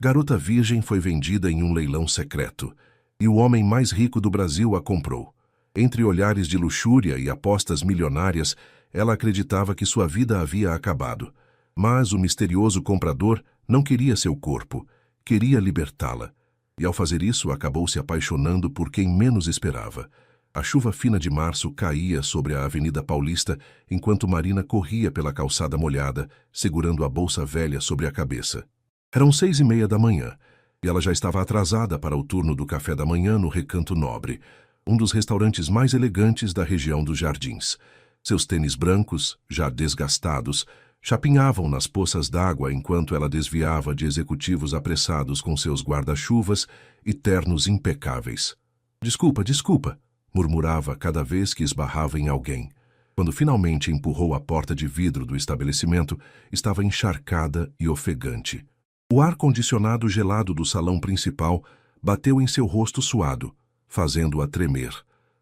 Garota Virgem foi vendida em um leilão secreto, e o homem mais rico do Brasil a comprou. Entre olhares de luxúria e apostas milionárias, ela acreditava que sua vida havia acabado. Mas o misterioso comprador não queria seu corpo, queria libertá-la. E ao fazer isso, acabou se apaixonando por quem menos esperava. A chuva fina de março caía sobre a Avenida Paulista, enquanto Marina corria pela calçada molhada, segurando a bolsa velha sobre a cabeça. Eram 6:30 da manhã, e ela já estava atrasada para o turno do café da manhã no Recanto Nobre, um dos restaurantes mais elegantes da região dos Jardins. Seus tênis brancos, já desgastados, chapinhavam nas poças d'água enquanto ela desviava de executivos apressados com seus guarda-chuvas e ternos impecáveis. Desculpa, murmurava cada vez que esbarrava em alguém. Quando finalmente empurrou a porta de vidro do estabelecimento, estava encharcada e ofegante. O ar-condicionado gelado do salão principal bateu em seu rosto suado, fazendo-a tremer.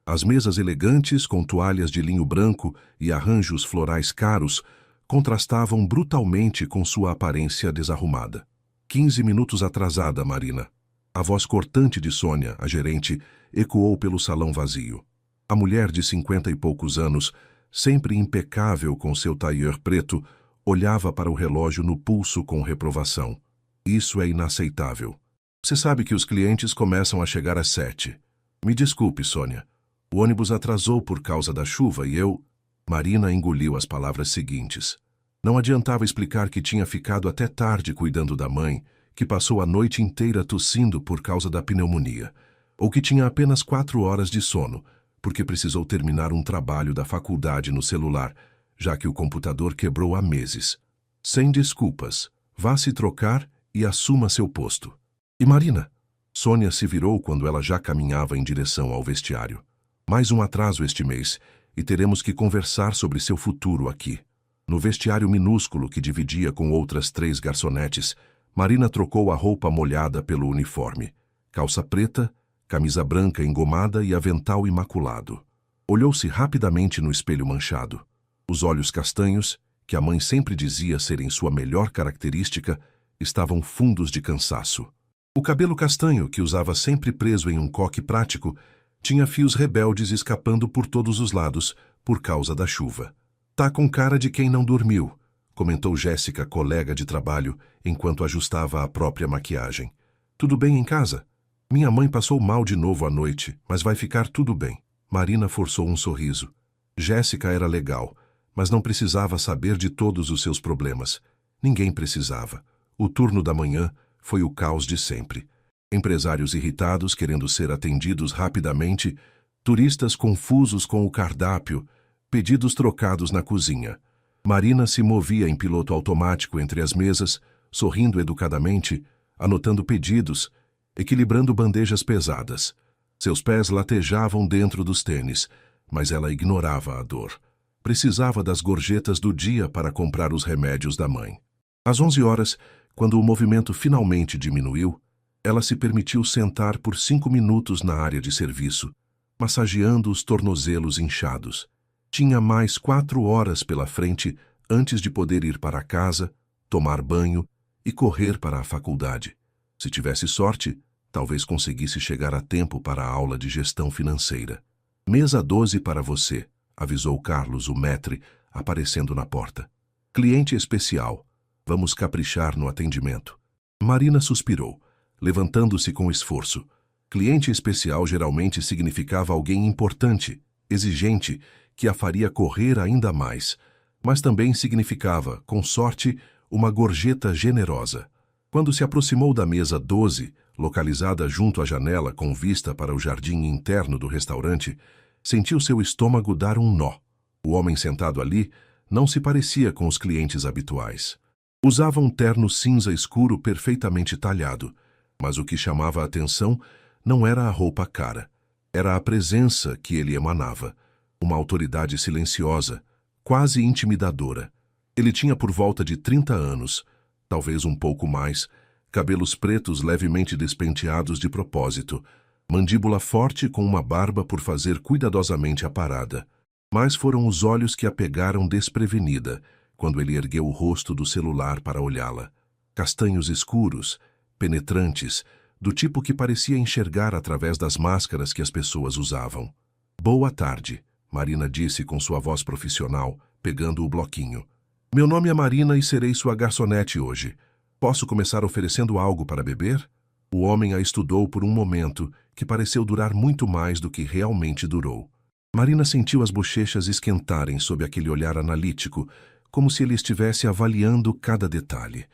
As mesas elegantes, com toalhas de linho branco e arranjos florais caros, contrastavam brutalmente com sua aparência desarrumada. 15 minutos atrasada, Marina. A voz cortante de Sônia, a gerente, ecoou pelo salão vazio. A mulher de 50 e poucos anos, sempre impecável com seu tailleur preto, olhava para o relógio no pulso com reprovação. Isso é inaceitável. Você sabe que os clientes começam a chegar às 7. Me desculpe, Sônia. O ônibus atrasou por causa da chuva e eu... Marina engoliu as palavras seguintes. Não adiantava explicar que tinha ficado até tarde cuidando da mãe, que passou a noite inteira tossindo por causa da pneumonia, ou que tinha apenas 4 horas de sono, porque precisou terminar um trabalho da faculdade no celular, já que o computador quebrou há meses. Sem desculpas, vá se trocar e assuma seu posto. E Marina? Sônia se virou quando ela já caminhava em direção ao vestiário. Mais um atraso este mês, e teremos que conversar sobre seu futuro aqui. No vestiário minúsculo que dividia com outras 3 garçonetes, Marina trocou a roupa molhada pelo uniforme. Calça preta, camisa branca engomada e avental imaculado. Olhou-se rapidamente no espelho manchado. Os olhos castanhos, que a mãe sempre dizia serem sua melhor característica, estavam fundos de cansaço. O cabelo castanho, que usava sempre preso em um coque prático, tinha fios rebeldes escapando por todos os lados, por causa da chuva. Tá com cara de quem não dormiu, comentou Jéssica, colega de trabalho, enquanto ajustava a própria maquiagem. Tudo bem em casa? Minha mãe passou mal de novo à noite, mas vai ficar tudo bem. Marina forçou um sorriso. Jéssica era legal, mas não precisava saber de todos os seus problemas. Ninguém precisava. O turno da manhã foi o caos de sempre. Empresários irritados querendo ser atendidos rapidamente, turistas confusos com o cardápio, pedidos trocados na cozinha. Marina se movia em piloto automático entre as mesas, sorrindo educadamente, anotando pedidos, equilibrando bandejas pesadas. Seus pés latejavam dentro dos tênis, mas ela ignorava a dor. Precisava das gorjetas do dia para comprar os remédios da mãe. Às 11 horas, quando o movimento finalmente diminuiu, ela se permitiu sentar por 5 minutos na área de serviço, massageando os tornozelos inchados. Tinha mais 4 horas pela frente antes de poder ir para casa, tomar banho e correr para a faculdade. Se tivesse sorte, talvez conseguisse chegar a tempo para a aula de gestão financeira. Mesa 12 para você, avisou Carlos, o maître, aparecendo na porta. Cliente especial. Vamos caprichar no atendimento. Marina suspirou, levantando-se com esforço. Cliente especial geralmente significava alguém importante, exigente, que a faria correr ainda mais, mas também significava, com sorte, uma gorjeta generosa. Quando se aproximou da mesa 12, localizada junto à janela com vista para o jardim interno do restaurante, sentiu seu estômago dar um nó. O homem sentado ali não se parecia com os clientes habituais. Usava um terno cinza escuro perfeitamente talhado, mas o que chamava a atenção não era a roupa cara. Era a presença que ele emanava, uma autoridade silenciosa, quase intimidadora. Ele tinha por volta de 30 anos, talvez um pouco mais, cabelos pretos levemente despenteados de propósito, mandíbula forte com uma barba por fazer cuidadosamente aparada. Mas foram os olhos que a pegaram desprevenida, quando ele ergueu o rosto do celular para olhá-la. Castanhos escuros, penetrantes, do tipo que parecia enxergar através das máscaras que as pessoas usavam. Boa tarde, Marina disse com sua voz profissional, pegando o bloquinho. Meu nome é Marina e serei sua garçonete hoje. Posso começar oferecendo algo para beber? O homem a estudou por um momento, que pareceu durar muito mais do que realmente durou. Marina sentiu as bochechas esquentarem sob aquele olhar analítico, como se ele estivesse avaliando cada detalhe.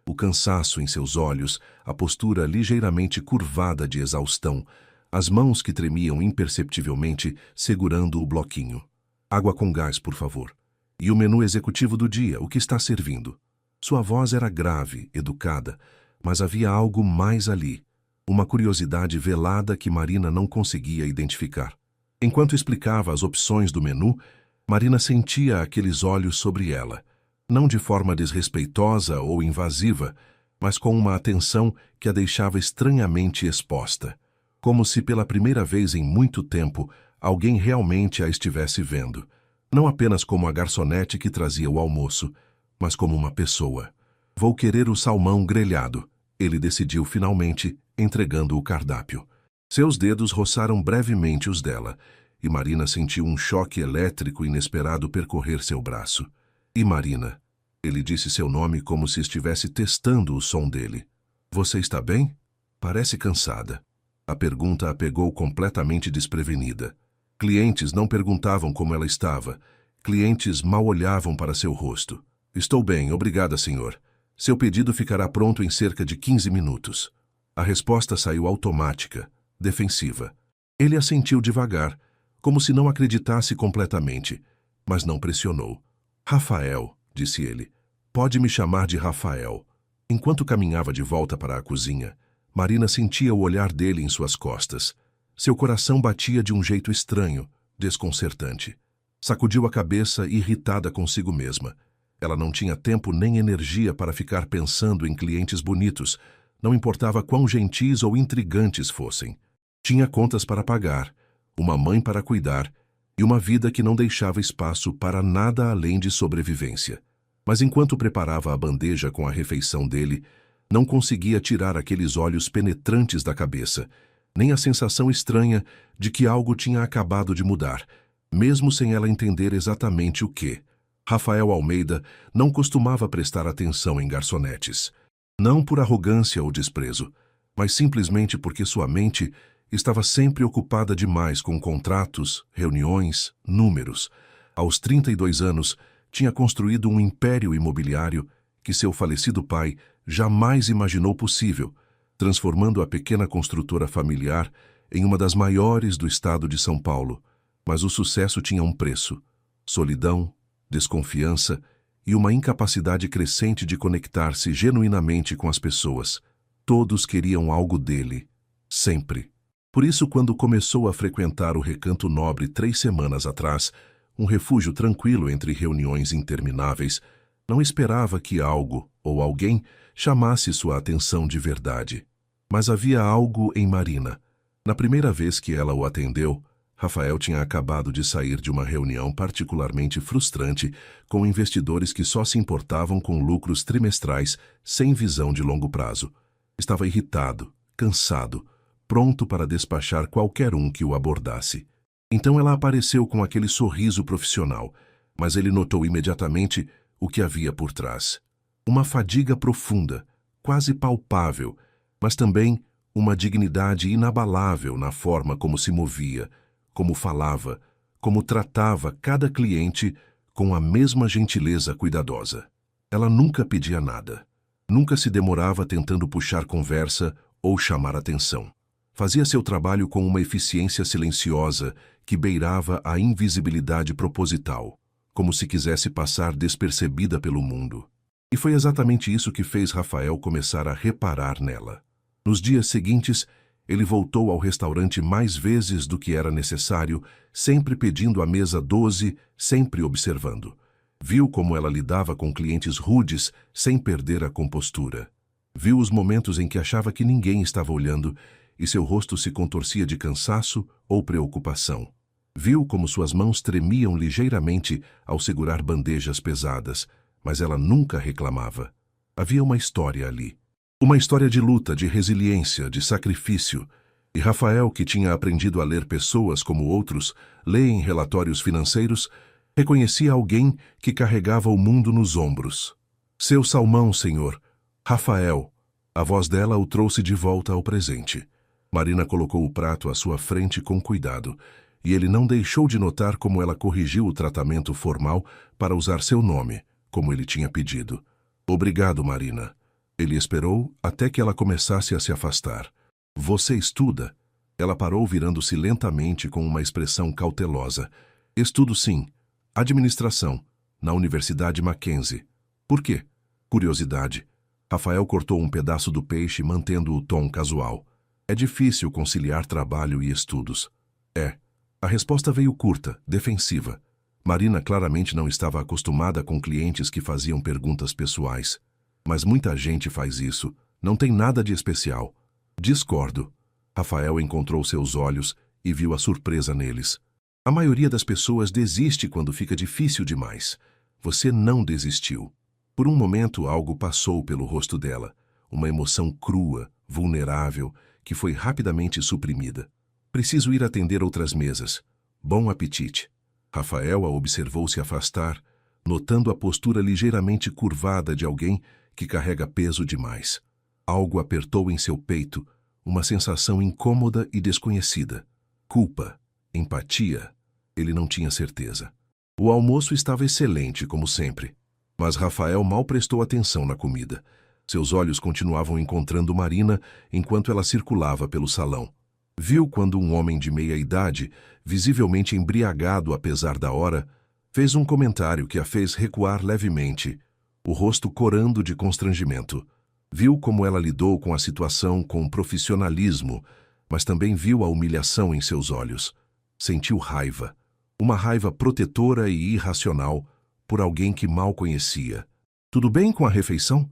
O cansaço em seus olhos, a postura ligeiramente curvada de exaustão, as mãos que tremiam imperceptivelmente segurando o bloquinho. Água com gás, por favor. E o menu executivo do dia, o que está servindo? Sua voz era grave, educada, mas havia algo mais ali. Uma curiosidade velada que Marina não conseguia identificar. Enquanto explicava as opções do menu, Marina sentia aqueles olhos sobre ela, não de forma desrespeitosa ou invasiva, mas com uma atenção que a deixava estranhamente exposta, como se pela primeira vez em muito tempo alguém realmente a estivesse vendo, não apenas como a garçonete que trazia o almoço, mas como uma pessoa. Vou querer o salmão grelhado, ele decidiu finalmente, entregando o cardápio. Seus dedos roçaram brevemente os dela, e Marina sentiu um choque elétrico inesperado percorrer seu braço. E Marina, ele disse seu nome como se estivesse testando o som dele. Você está bem? Parece cansada. A pergunta a pegou completamente desprevenida. Clientes não perguntavam como ela estava. Clientes mal olhavam para seu rosto. Estou bem, obrigada, senhor. Seu pedido ficará pronto em cerca de 15 minutos. A resposta saiu automática, defensiva. Ele assentiu devagar, como se não acreditasse completamente, mas não pressionou. Rafael, disse ele. Pode me chamar de Rafael. Enquanto caminhava de volta para a cozinha, Marina sentia o olhar dele em suas costas. Seu coração batia de um jeito estranho, desconcertante. Sacudiu a cabeça, irritada consigo mesma. Ela não tinha tempo nem energia para ficar pensando em clientes bonitos, não importava quão gentis ou intrigantes fossem. Tinha contas para pagar, uma mãe para cuidar e uma vida que não deixava espaço para nada além de sobrevivência. Mas enquanto preparava a bandeja com a refeição dele, não conseguia tirar aqueles olhos penetrantes da cabeça, nem a sensação estranha de que algo tinha acabado de mudar, mesmo sem ela entender exatamente o que. Rafael Almeida não costumava prestar atenção em garçonetes. Não por arrogância ou desprezo, mas simplesmente porque sua mente estava sempre ocupada demais com contratos, reuniões, números. Aos 32 anos, tinha construído um império imobiliário que seu falecido pai jamais imaginou possível, transformando a pequena construtora familiar em uma das maiores do estado de São Paulo. Mas o sucesso tinha um preço: solidão, desconfiança e uma incapacidade crescente de conectar-se genuinamente com as pessoas. Todos queriam algo dele, sempre. Por isso, quando começou a frequentar o Recanto Nobre 3 semanas atrás, um refúgio tranquilo entre reuniões intermináveis, não esperava que algo ou alguém chamasse sua atenção de verdade. Mas havia algo em Marina. Na primeira vez que ela o atendeu, Rafael tinha acabado de sair de uma reunião particularmente frustrante com investidores que só se importavam com lucros trimestrais sem visão de longo prazo. Estava irritado, cansado, pronto para despachar qualquer um que o abordasse. Então ela apareceu com aquele sorriso profissional, mas ele notou imediatamente o que havia por trás. Uma fadiga profunda, quase palpável, mas também uma dignidade inabalável na forma como se movia, como falava, como tratava cada cliente com a mesma gentileza cuidadosa. Ela nunca pedia nada. Nunca se demorava tentando puxar conversa ou chamar atenção. Fazia seu trabalho com uma eficiência silenciosa que beirava a invisibilidade proposital, como se quisesse passar despercebida pelo mundo. E foi exatamente isso que fez Rafael começar a reparar nela. Nos dias seguintes, ele voltou ao restaurante mais vezes do que era necessário, sempre pedindo a mesa 12, sempre observando. Viu como ela lidava com clientes rudes sem perder a compostura. Viu os momentos em que achava que ninguém estava olhando e seu rosto se contorcia de cansaço ou preocupação. Viu como suas mãos tremiam ligeiramente ao segurar bandejas pesadas, mas ela nunca reclamava. Havia uma história ali. Uma história de luta, de resiliência, de sacrifício. E Rafael, que tinha aprendido a ler pessoas como outros leem relatórios financeiros, reconhecia alguém que carregava o mundo nos ombros. Seu salmão, senhor. Rafael. A voz dela o trouxe de volta ao presente. Marina colocou o prato à sua frente com cuidado, e ele não deixou de notar como ela corrigiu o tratamento formal para usar seu nome, como ele tinha pedido. Obrigado, Marina. Ele esperou até que ela começasse a se afastar. Você estuda? Ela parou virando-se lentamente com uma expressão cautelosa. Estudo sim. Administração. Na Universidade Mackenzie. Por quê? Curiosidade. Rafael cortou um pedaço do peixe mantendo o tom casual. É difícil conciliar trabalho e estudos. É. A resposta veio curta, defensiva. Marina claramente não estava acostumada com clientes que faziam perguntas pessoais. Mas muita gente faz isso. Não tem nada de especial. Discordo. Rafael encontrou seus olhos e viu a surpresa neles. A maioria das pessoas desiste quando fica difícil demais. Você não desistiu. Por um momento, algo passou pelo rosto dela. Uma emoção crua, vulnerável, que foi rapidamente suprimida. Preciso ir atender outras mesas. Bom apetite. Rafael a observou se afastar, notando a postura ligeiramente curvada de alguém que carrega peso demais. Algo apertou em seu peito, uma sensação incômoda e desconhecida. Culpa, empatia, ele não tinha certeza. O almoço estava excelente, como sempre. Mas Rafael mal prestou atenção na comida. Seus olhos continuavam encontrando Marina enquanto ela circulava pelo salão. Viu quando um homem de meia idade, visivelmente embriagado apesar da hora, fez um comentário que a fez recuar levemente, o rosto corando de constrangimento. Viu como ela lidou com a situação com profissionalismo, mas também viu a humilhação em seus olhos. Sentiu raiva, uma raiva protetora e irracional por alguém que mal conhecia. Tudo bem com a refeição?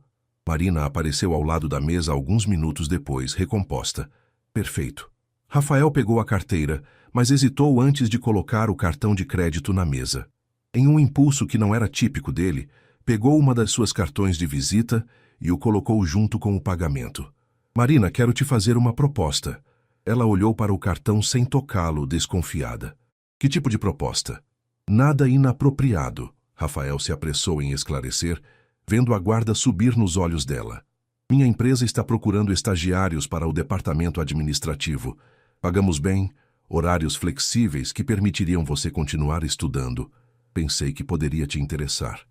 Marina apareceu ao lado da mesa alguns minutos depois, recomposta. Perfeito. Rafael pegou a carteira, mas hesitou antes de colocar o cartão de crédito na mesa. Em um impulso que não era típico dele, pegou uma das suas cartões de visita e o colocou junto com o pagamento. Marina, quero te fazer uma proposta. Ela olhou para o cartão sem tocá-lo, desconfiada. Que tipo de proposta? Nada inapropriado, Rafael se apressou em esclarecer, vendo a guarda subir nos olhos dela. Minha empresa está procurando estagiários para o departamento administrativo. Pagamos bem, horários flexíveis que permitiriam você continuar estudando. Pensei que poderia te interessar.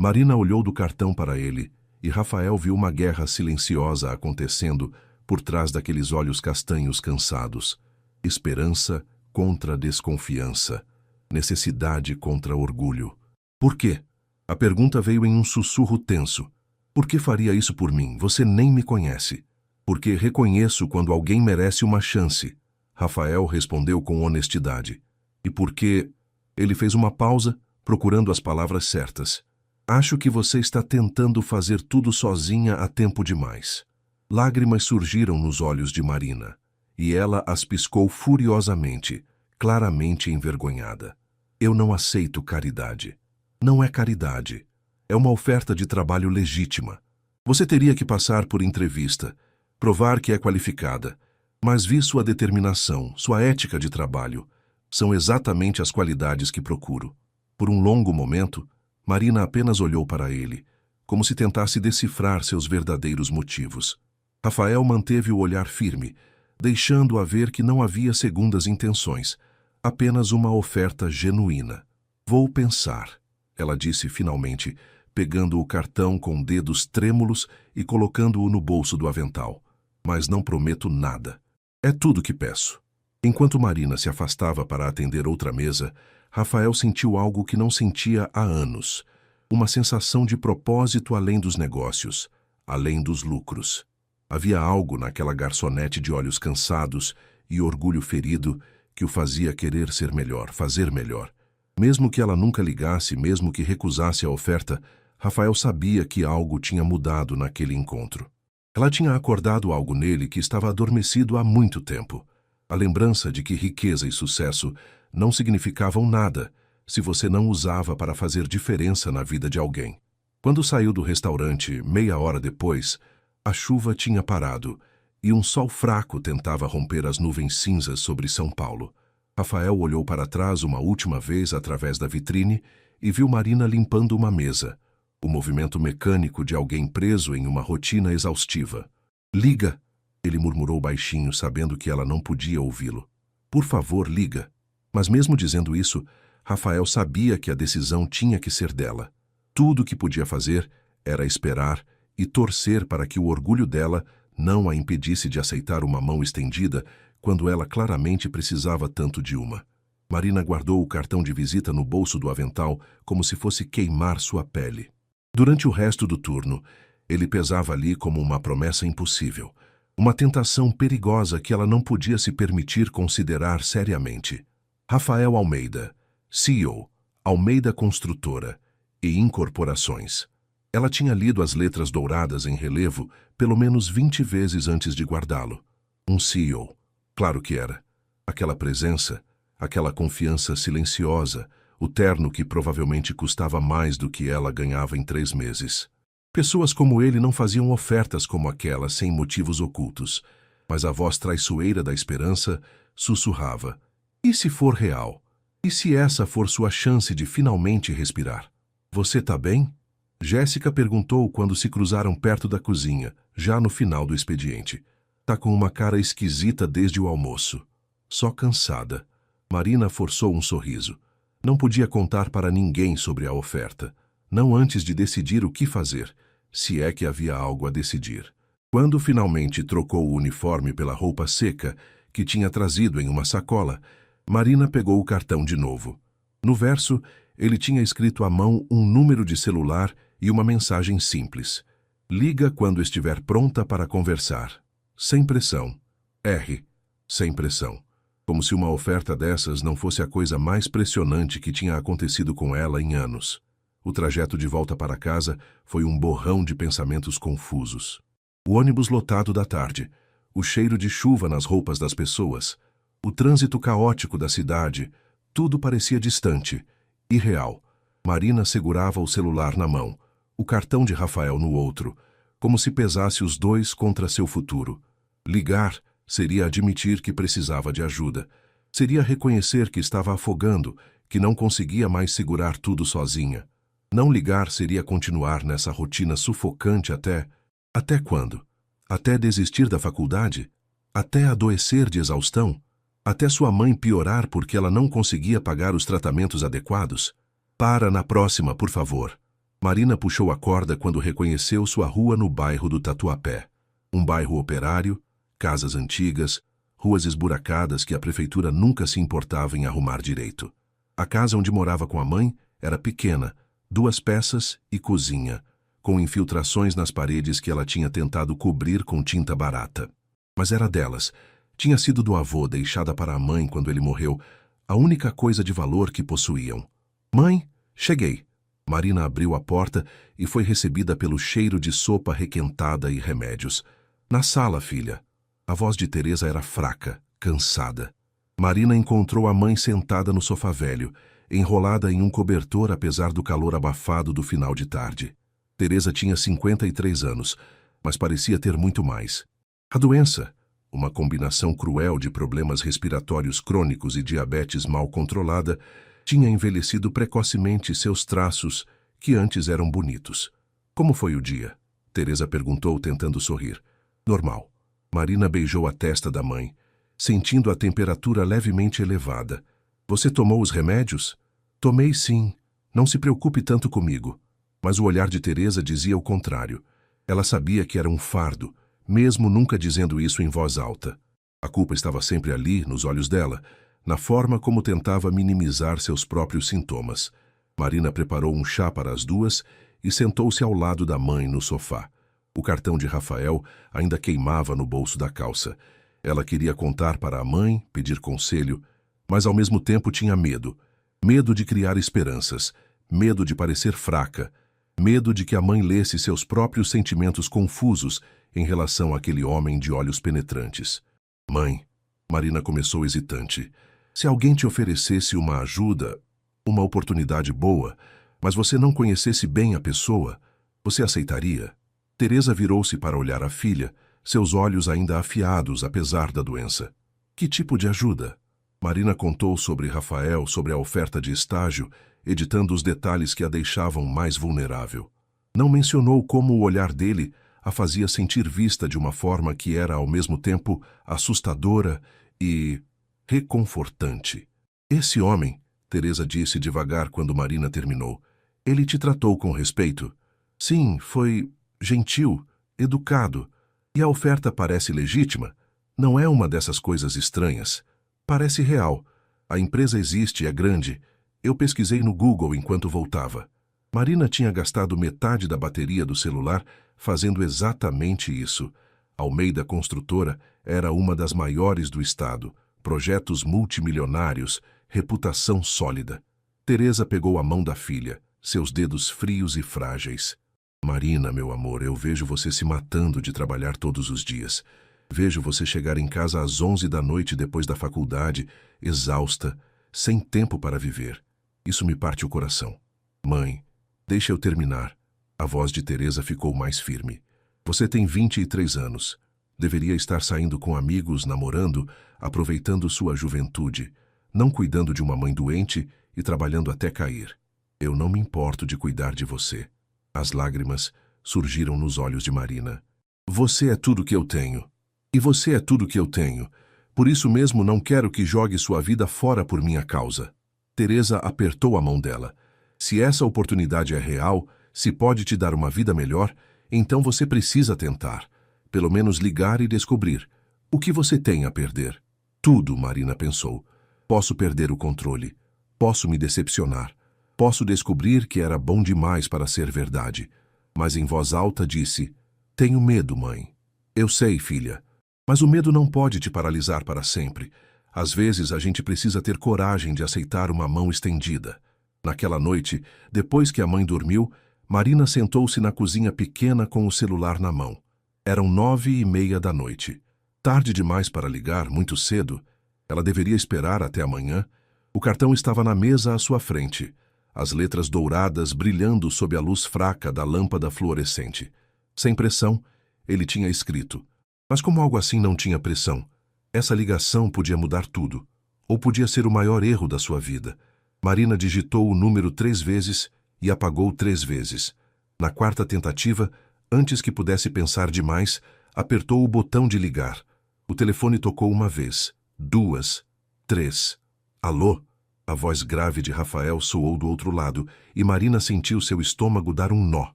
Marina olhou do cartão para ele, e Rafael viu uma guerra silenciosa acontecendo por trás daqueles olhos castanhos cansados. Esperança contra desconfiança. Necessidade contra orgulho. Por quê? A pergunta veio em um sussurro tenso. Por que faria isso por mim? Você nem me conhece. Porque reconheço quando alguém merece uma chance. Rafael respondeu com honestidade. E porque... Ele fez uma pausa, procurando as palavras certas. Acho que você está tentando fazer tudo sozinha há tempo demais. Lágrimas surgiram nos olhos de Marina, e ela as piscou furiosamente, claramente envergonhada. Eu não aceito caridade. Não é caridade. É uma oferta de trabalho legítima. Você teria que passar por entrevista, provar que é qualificada, mas vi sua determinação, sua ética de trabalho. São exatamente as qualidades que procuro. Por um longo momento, Marina apenas olhou para ele, como se tentasse decifrar seus verdadeiros motivos. Rafael manteve o olhar firme, deixando-a ver que não havia segundas intenções, apenas uma oferta genuína. Vou pensar, ela disse finalmente, pegando o cartão com dedos trêmulos e colocando-o no bolso do avental. Mas não prometo nada. É tudo que peço. Enquanto Marina se afastava para atender outra mesa, Rafael sentiu algo que não sentia há anos. Uma sensação de propósito além dos negócios, além dos lucros. Havia algo naquela garçonete de olhos cansados e orgulho ferido que o fazia querer ser melhor, fazer melhor. Mesmo que ela nunca ligasse, mesmo que recusasse a oferta, Rafael sabia que algo tinha mudado naquele encontro. Ela tinha acordado algo nele que estava adormecido há muito tempo. A lembrança de que riqueza e sucesso não significavam nada se você não usava para fazer diferença na vida de alguém. Quando saiu do restaurante, meia hora depois, A chuva tinha parado, e um sol fraco tentava romper as nuvens cinzas sobre São Paulo. Rafael olhou para trás uma última vez através da vitrine e viu Marina limpando uma mesa, o movimento mecânico de alguém preso em uma rotina exaustiva. Liga, ele murmurou baixinho, sabendo que ela não podia ouvi-lo. Por favor, liga. Mas mesmo dizendo isso, Rafael sabia que a decisão tinha que ser dela. Tudo o que podia fazer era esperar e torcer para que o orgulho dela não a impedisse de aceitar uma mão estendida quando ela claramente precisava tanto de uma. Marina guardou o cartão de visita no bolso do avental como se fosse queimar sua pele. Durante o resto do turno, ele pesava ali como uma promessa impossível, uma tentação perigosa que ela não podia se permitir considerar seriamente. Rafael Almeida, CEO, Almeida Construtora e Incorporações. Ela tinha lido as letras douradas em relevo pelo menos 20 vezes antes de guardá-lo. Um CEO. Claro que era. Aquela presença, aquela confiança silenciosa, o terno que provavelmente custava mais do que ela ganhava em 3 meses. Pessoas como ele não faziam ofertas como aquela sem motivos ocultos, mas a voz traiçoeira da esperança sussurrava: e se for real? E se essa for sua chance de finalmente respirar? Você tá bem? Jéssica perguntou quando se cruzaram perto da cozinha, já no final do expediente. Tá com uma cara esquisita desde o almoço. Só cansada. Marina forçou um sorriso. Não podia contar para ninguém sobre a oferta. Não antes de decidir o que fazer, se é que havia algo a decidir. Quando finalmente trocou o uniforme pela roupa seca, que tinha trazido em uma sacola, Marina pegou o cartão de novo. No verso, ele tinha escrito à mão um número de celular e uma mensagem simples. Liga quando estiver pronta para conversar. Sem pressão. R. Sem pressão. Como se uma oferta dessas não fosse a coisa mais pressionante que tinha acontecido com ela em anos. O trajeto de volta para casa foi um borrão de pensamentos confusos. O ônibus lotado da tarde, o cheiro de chuva nas roupas das pessoas, o trânsito caótico da cidade, tudo parecia distante, irreal. Marina segurava o celular na mão, o cartão de Rafael no outro, como se pesasse os dois contra seu futuro. Ligar seria admitir que precisava de ajuda. Seria reconhecer que estava afogando, que não conseguia mais segurar tudo sozinha. Não ligar seria continuar nessa rotina sufocante até... Até quando? Até desistir da faculdade? Até adoecer de exaustão? Até sua mãe piorar porque ela não conseguia pagar os tratamentos adequados? Para na próxima, por favor. Marina puxou a corda quando reconheceu sua rua no bairro do Tatuapé. Um bairro operário, casas antigas, ruas esburacadas que a prefeitura nunca se importava em arrumar direito. A casa onde morava com a mãe era pequena, 2 peças e cozinha, com infiltrações nas paredes que ela tinha tentado cobrir com tinta barata. Mas era delas. Tinha sido do avô, deixada para a mãe quando ele morreu, a única coisa de valor que possuíam. Mãe, cheguei. Marina abriu a porta e foi recebida pelo cheiro de sopa requentada e remédios. Na sala, filha. A voz de Teresa era fraca, cansada. Marina encontrou a mãe sentada no sofá velho, enrolada em um cobertor apesar do calor abafado do final de tarde. Teresa tinha 53 anos, mas parecia ter muito mais. A doença, uma combinação cruel de problemas respiratórios crônicos e diabetes mal controlada, tinha envelhecido precocemente seus traços, que antes eram bonitos. Como foi o dia? Teresa perguntou, tentando sorrir. Normal. Marina beijou a testa da mãe, sentindo a temperatura levemente elevada. Você tomou os remédios? Tomei sim. Não se preocupe tanto comigo. Mas o olhar de Teresa dizia o contrário. Ela sabia que era um fardo, mesmo nunca dizendo isso em voz alta. A culpa estava sempre ali, nos olhos dela, na forma como tentava minimizar seus próprios sintomas. Marina preparou um chá para as duas e sentou-se ao lado da mãe no sofá. O cartão de Rafael ainda queimava no bolso da calça. Ela queria contar para a mãe, pedir conselho, mas ao mesmo tempo tinha medo. Medo de criar esperanças, medo de parecer fraca, medo de que a mãe lesse seus próprios sentimentos confusos em relação àquele homem de olhos penetrantes. Mãe, Marina começou hesitante. Se alguém te oferecesse uma ajuda, uma oportunidade boa, mas você não conhecesse bem a pessoa, você aceitaria? Teresa virou-se para olhar a filha, seus olhos ainda afiados apesar da doença. Que tipo de ajuda? Marina contou sobre Rafael, sobre a oferta de estágio, editando os detalhes que a deixavam mais vulnerável. Não mencionou como o olhar dele a fazia sentir vista de uma forma que era ao mesmo tempo assustadora e reconfortante. Esse homem, Teresa disse devagar quando Marina terminou, ele te tratou com respeito? Sim, foi gentil, educado. E a oferta parece legítima? Não é uma dessas coisas estranhas. Parece real. A empresa existe, é grande. Eu pesquisei no Google enquanto voltava. Marina tinha gastado metade da bateria do celular fazendo exatamente isso. Almeida Construtora era uma das maiores do estado. Projetos multimilionários, reputação sólida. Teresa pegou a mão da filha, seus dedos frios e frágeis. Marina, meu amor, eu vejo você se matando de trabalhar todos os dias. Vejo você chegar em casa às 11 da noite depois da faculdade, exausta, sem tempo para viver. Isso me parte o coração. Mãe, deixa eu terminar. A voz de Teresa ficou mais firme. Você tem 23 anos. Deveria estar saindo com amigos, namorando, aproveitando sua juventude, não cuidando de uma mãe doente e trabalhando até cair. Eu não me importo de cuidar de você. As lágrimas surgiram nos olhos de Marina. Você é tudo que eu tenho. E você é tudo que eu tenho. Por isso mesmo não quero que jogue sua vida fora por minha causa. Teresa apertou a mão dela. Se essa oportunidade é real, se pode te dar uma vida melhor, então você precisa tentar. Pelo menos ligar e descobrir. O que você tem a perder? Tudo, Marina pensou. Posso perder o controle. Posso me decepcionar. Posso descobrir que era bom demais para ser verdade. Mas em voz alta disse, tenho medo, mãe. Eu sei, filha. Mas o medo não pode te paralisar para sempre. Às vezes a gente precisa ter coragem de aceitar uma mão estendida. Naquela noite, depois que a mãe dormiu, Marina sentou-se na cozinha pequena com o celular na mão. Eram 9h30 da noite. Tarde demais para ligar, muito cedo. Ela deveria esperar até amanhã. O cartão estava na mesa à sua frente. As letras douradas brilhando sob a luz fraca da lâmpada fluorescente. Sem pressão, ele tinha escrito. Mas como algo assim não tinha pressão? Essa ligação podia mudar tudo. Ou podia ser o maior erro da sua vida. Marina digitou o número 3 vezes e apagou 3 vezes. Na quarta tentativa, antes que pudesse pensar demais, apertou o botão de ligar. O telefone tocou uma vez, 2, 3. Alô? A voz grave de Rafael soou do outro lado e Marina sentiu seu estômago dar um nó.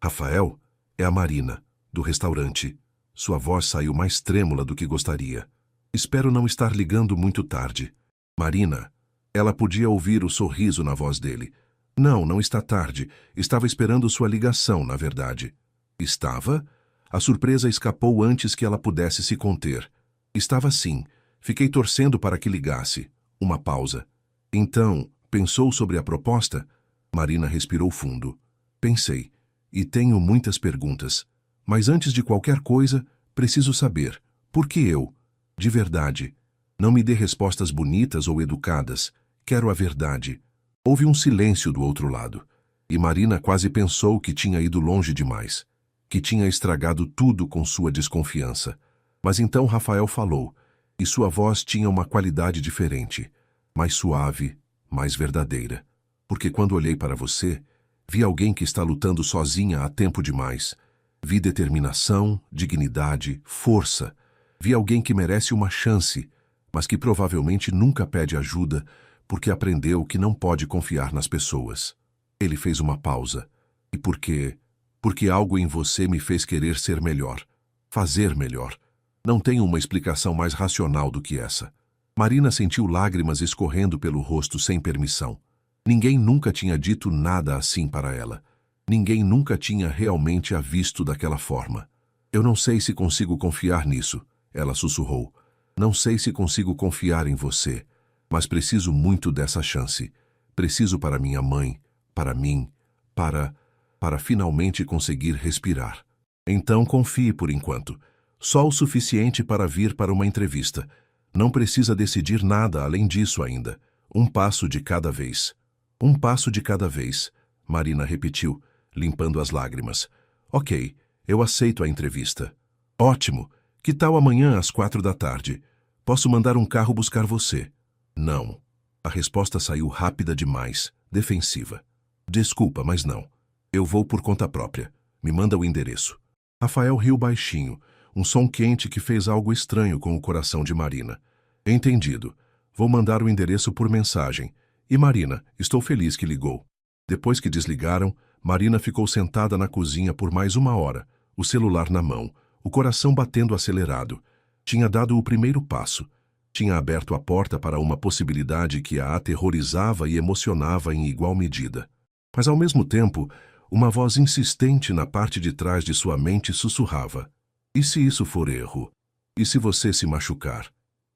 Rafael? É a Marina, do restaurante. Sua voz saiu mais trêmula do que gostaria. Espero não estar ligando muito tarde. Marina. Ela podia ouvir o sorriso na voz dele. Não, não está tarde. Estava esperando sua ligação, na verdade. Estava? A surpresa escapou antes que ela pudesse se conter. Estava sim. Fiquei torcendo para que ligasse. Uma pausa. Então, pensou sobre a proposta? Marina respirou fundo. Pensei. E tenho muitas perguntas. Mas antes de qualquer coisa, preciso saber. Por que eu? De verdade. Não me dê respostas bonitas ou educadas. Quero a verdade. Houve um silêncio do outro lado. E Marina quase pensou que tinha ido longe demais. Que tinha estragado tudo com sua desconfiança. Mas então Rafael falou. E sua voz tinha uma qualidade diferente. Mais suave, mais verdadeira. Porque quando olhei para você, vi alguém que está lutando sozinha há tempo demais. Vi determinação, dignidade, força. Vi alguém que merece uma chance, mas que provavelmente nunca pede ajuda porque aprendeu que não pode confiar nas pessoas. Ele fez uma pausa. E por quê? Porque algo em você me fez querer ser melhor. Fazer melhor. Não tenho uma explicação mais racional do que essa. Marina sentiu lágrimas escorrendo pelo rosto sem permissão. Ninguém nunca tinha dito nada assim para ela. Ninguém nunca tinha realmente a visto daquela forma. Eu não sei se consigo confiar nisso, ela sussurrou. Não sei se consigo confiar em você, mas preciso muito dessa chance. Preciso para minha mãe, para mim, para finalmente conseguir respirar. Então confie por enquanto. Só o suficiente para vir para uma entrevista. Não precisa decidir nada além disso ainda. Um passo de cada vez. Um passo de cada vez, Marina repetiu, limpando as lágrimas. Ok, Eu aceito a entrevista. Ótimo. Que tal amanhã às 4 da tarde? Posso mandar um carro buscar você? Não. A resposta saiu rápida demais, defensiva. Desculpa, mas não. Eu vou por conta própria. Me manda o endereço. Rafael riu baixinho, um som quente que fez algo estranho com o coração de Marina. Entendido. Vou mandar o endereço por mensagem. E Marina, estou feliz que ligou. Depois que desligaram, Marina ficou sentada na cozinha por mais 1 hora, o celular na mão, o coração batendo acelerado. Tinha dado o primeiro passo. Tinha aberto a porta para uma possibilidade que a aterrorizava e emocionava em igual medida. Mas, ao mesmo tempo, uma voz insistente na parte de trás de sua mente sussurrava: e se isso for erro? E se você se machucar?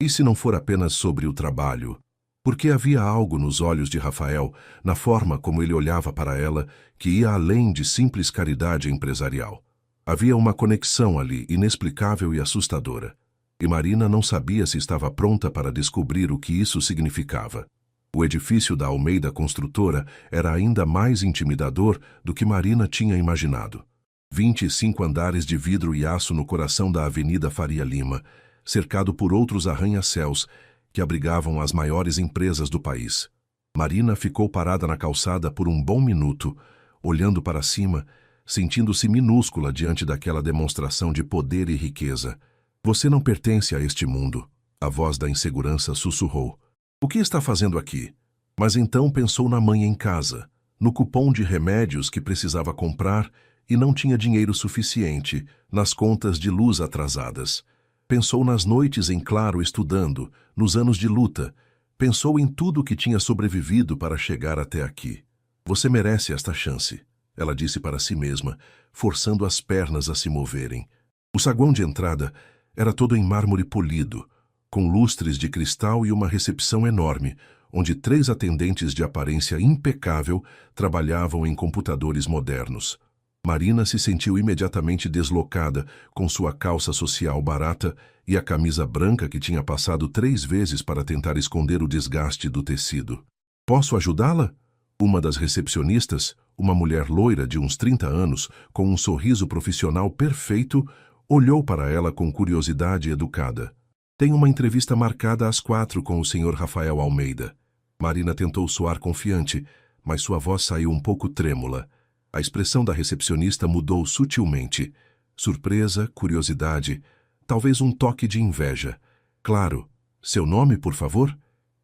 E se não for apenas sobre o trabalho? Porque havia algo nos olhos de Rafael, na forma como ele olhava para ela, que ia além de simples caridade empresarial. Havia uma conexão ali, inexplicável e assustadora. E Marina não sabia se estava pronta para descobrir o que isso significava. O edifício da Almeida Construtora era ainda mais intimidador do que Marina tinha imaginado. 25 andares de vidro e aço no coração da Avenida Faria Lima, cercado por outros arranha-céus que abrigavam as maiores empresas do país. Marina ficou parada na calçada por um bom minuto, olhando para cima, sentindo-se minúscula diante daquela demonstração de poder e riqueza. Você não pertence a este mundo, a voz da insegurança sussurrou. O que está fazendo aqui? Mas então pensou na mãe em casa, no cupom de remédios que precisava comprar e não tinha dinheiro suficiente, nas contas de luz atrasadas. Pensou nas noites em claro estudando, nos anos de luta. Pensou em tudo que tinha sobrevivido para chegar até aqui. Você merece esta chance, ela disse para si mesma, forçando as pernas a se moverem. O saguão de entrada era todo em mármore polido, com lustres de cristal e uma recepção enorme, onde 3 atendentes de aparência impecável trabalhavam em computadores modernos. Marina se sentiu imediatamente deslocada com sua calça social barata e a camisa branca que tinha passado 3 vezes para tentar esconder o desgaste do tecido. Posso ajudá-la? Uma das recepcionistas, uma mulher loira de uns 30 anos, com um sorriso profissional perfeito, olhou para ela com curiosidade educada. Tenho uma entrevista marcada às 4 com o Sr. Rafael Almeida. Marina tentou soar confiante, mas sua voz saiu um pouco trêmula. A expressão da recepcionista mudou sutilmente. Surpresa, curiosidade, talvez um toque de inveja. Claro. Seu nome, por favor?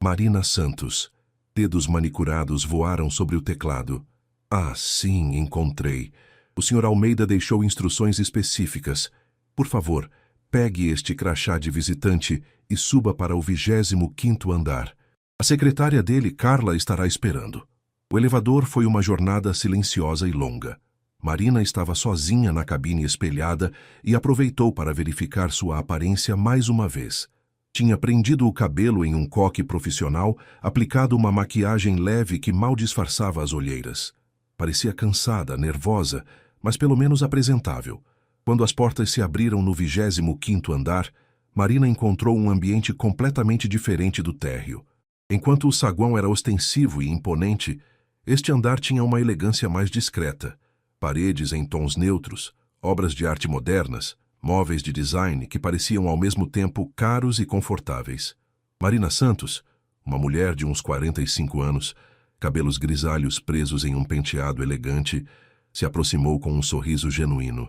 Marina Santos. Dedos manicurados voaram sobre o teclado. Ah, sim, encontrei. O Sr. Almeida deixou instruções específicas. Por favor, pegue este crachá de visitante e suba para o 25º andar. A secretária dele, Carla, estará esperando. O elevador foi uma jornada silenciosa e longa. Marina estava sozinha na cabine espelhada e aproveitou para verificar sua aparência mais uma vez. Tinha prendido o cabelo em um coque profissional, aplicado uma maquiagem leve que mal disfarçava as olheiras. Parecia cansada, nervosa, mas pelo menos apresentável. Quando as portas se abriram no 25º andar, Marina encontrou um ambiente completamente diferente do térreo. Enquanto o saguão era ostensivo e imponente, este andar tinha uma elegância mais discreta. Paredes em tons neutros, obras de arte modernas, móveis de design que pareciam ao mesmo tempo caros e confortáveis. Marina Santos, uma mulher de uns 45 anos, cabelos grisalhos presos em um penteado elegante, se aproximou com um sorriso genuíno.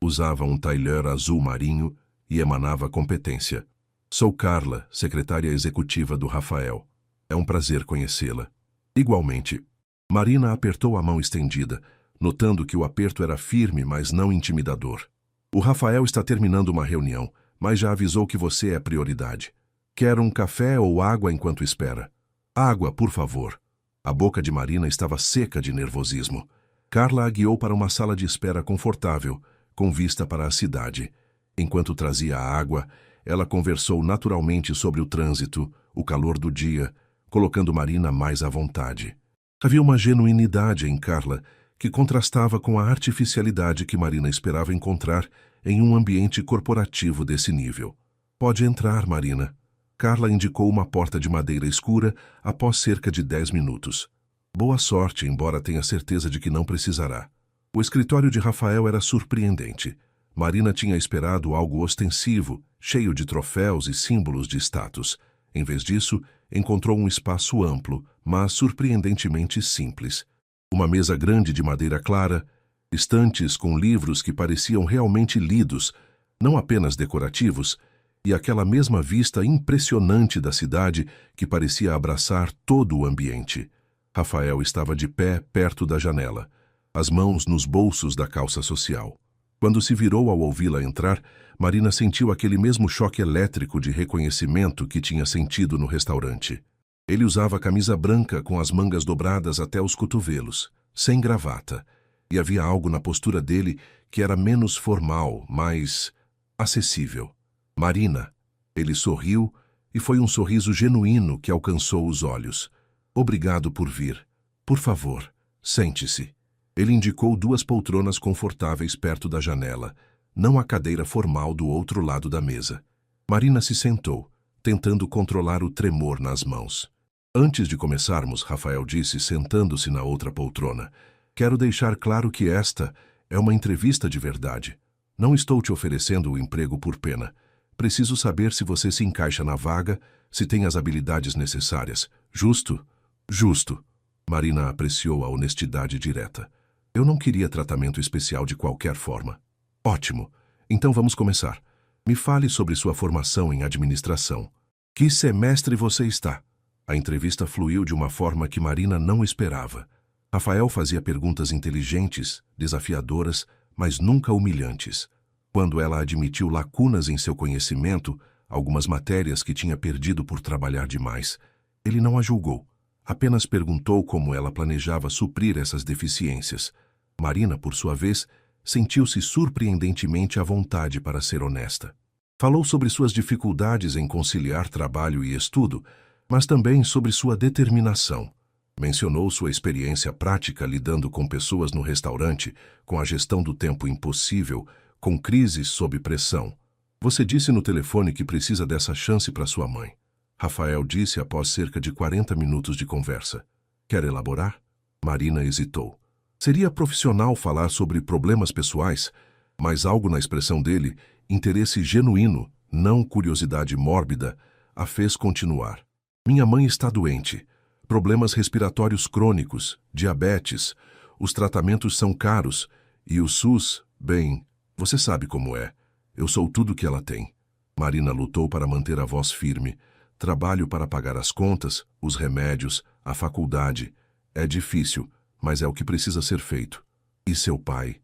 Usava um tailleur azul marinho e emanava competência. Sou Carla, secretária executiva do Rafael. É um prazer conhecê-la. Igualmente. Marina apertou a mão estendida, notando que o aperto era firme, mas não intimidador. O Rafael está terminando uma reunião, mas já avisou que você é prioridade. Quer um café ou água enquanto espera? Água, por favor. A boca de Marina estava seca de nervosismo. Carla a guiou para uma sala de espera confortável, com vista para a cidade. Enquanto trazia a água, ela conversou naturalmente sobre o trânsito, o calor do dia, colocando Marina mais à vontade. Havia uma genuinidade em Carla que contrastava com a artificialidade que Marina esperava encontrar em um ambiente corporativo desse nível. Pode entrar, Marina. Carla indicou uma porta de madeira escura após cerca de 10 minutos. Boa sorte, embora tenha certeza de que não precisará. O escritório de Rafael era surpreendente. Marina tinha esperado algo ostensivo, cheio de troféus e símbolos de status. Em vez disso, encontrou um espaço amplo, mas surpreendentemente simples. Uma mesa grande de madeira clara, estantes com livros que pareciam realmente lidos, não apenas decorativos, e aquela mesma vista impressionante da cidade que parecia abraçar todo o ambiente. Rafael estava de pé perto da janela, as mãos nos bolsos da calça social. Quando se virou ao ouvi-la entrar, Marina sentiu aquele mesmo choque elétrico de reconhecimento que tinha sentido no restaurante. Ele usava camisa branca com as mangas dobradas até os cotovelos, sem gravata, e havia algo na postura dele que era menos formal, mais acessível. Marina, ele sorriu, e foi um sorriso genuíno que alcançou os olhos. Obrigado por vir. Por favor, sente-se. Ele indicou 2 poltronas confortáveis perto da janela, não a cadeira formal do outro lado da mesa. Marina se sentou, tentando controlar o tremor nas mãos. Antes de começarmos, Rafael disse, sentando-se na outra poltrona, quero deixar claro que esta é uma entrevista de verdade. Não estou te oferecendo o emprego por pena. Preciso saber se você se encaixa na vaga, se tem as habilidades necessárias. Justo? Justo. Marina apreciou a honestidade direta. Eu não queria tratamento especial de qualquer forma. Ótimo. Então vamos começar. Me fale sobre sua formação em administração. Que semestre você está? A entrevista fluiu de uma forma que Marina não esperava. Rafael fazia perguntas inteligentes, desafiadoras, mas nunca humilhantes. Quando ela admitiu lacunas em seu conhecimento, algumas matérias que tinha perdido por trabalhar demais, ele não a julgou. Apenas perguntou como ela planejava suprir essas deficiências. Marina, por sua vez, sentiu-se surpreendentemente à vontade para ser honesta. Falou sobre suas dificuldades em conciliar trabalho e estudo, mas também sobre sua determinação. Mencionou sua experiência prática lidando com pessoas no restaurante, com a gestão do tempo impossível, com crises sob pressão. Você disse no telefone que precisa dessa chance para sua mãe. Rafael disse após cerca de 40 minutos de conversa. Quer elaborar? Marina hesitou. Seria profissional falar sobre problemas pessoais, mas algo na expressão dele, interesse genuíno, não curiosidade mórbida, a fez continuar. Minha mãe está doente. Problemas respiratórios crônicos, diabetes, os tratamentos são caros e o SUS, bem, você sabe como é. Eu sou tudo que ela tem. Marina lutou para manter a voz firme. Trabalho para pagar as contas, os remédios, a faculdade. É difícil, mas é o que precisa ser feito. E seu pai?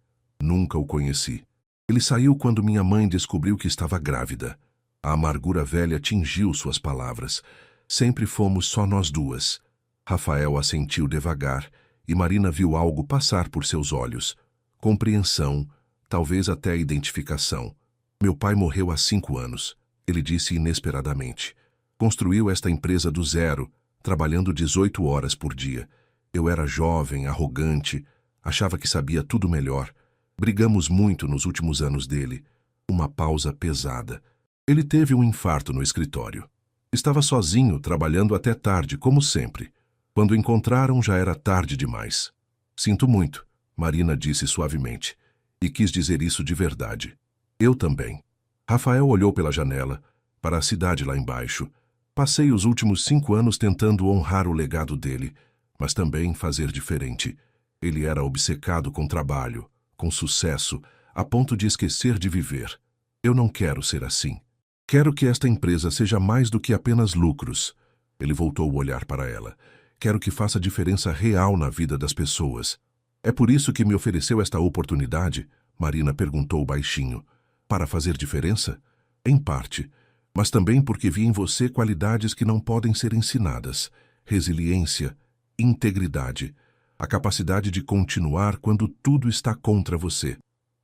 Nunca o conheci. Ele saiu quando minha mãe descobriu que estava grávida. A amargura velha tingiu suas palavras. Sempre fomos só nós duas. Rafael assentiu devagar, e Marina viu algo passar por seus olhos. Compreensão, talvez até identificação. Meu pai morreu há 5 anos, ele disse inesperadamente. Construiu esta empresa do zero, trabalhando 18 horas por dia. Eu era jovem, arrogante, achava que sabia tudo melhor. Brigamos muito nos últimos anos dele. Uma pausa pesada. Ele teve um infarto no escritório. Estava sozinho, trabalhando até tarde, como sempre. Quando encontraram, já era tarde demais. Sinto muito, Marina disse suavemente, e quis dizer isso de verdade. Eu também. Rafael olhou pela janela, para a cidade lá embaixo. Passei os últimos 5 anos tentando honrar o legado dele, mas também fazer diferente. Ele era obcecado com trabalho, com sucesso, a ponto de esquecer de viver. Eu não quero ser assim. Quero que esta empresa seja mais do que apenas lucros. Ele voltou o olhar para ela. Quero que faça diferença real na vida das pessoas. É por isso que me ofereceu esta oportunidade? Marina perguntou baixinho. Para fazer diferença? Em parte. Mas também porque vi em você qualidades que não podem ser ensinadas. Resiliência, integridade, a capacidade de continuar quando tudo está contra você.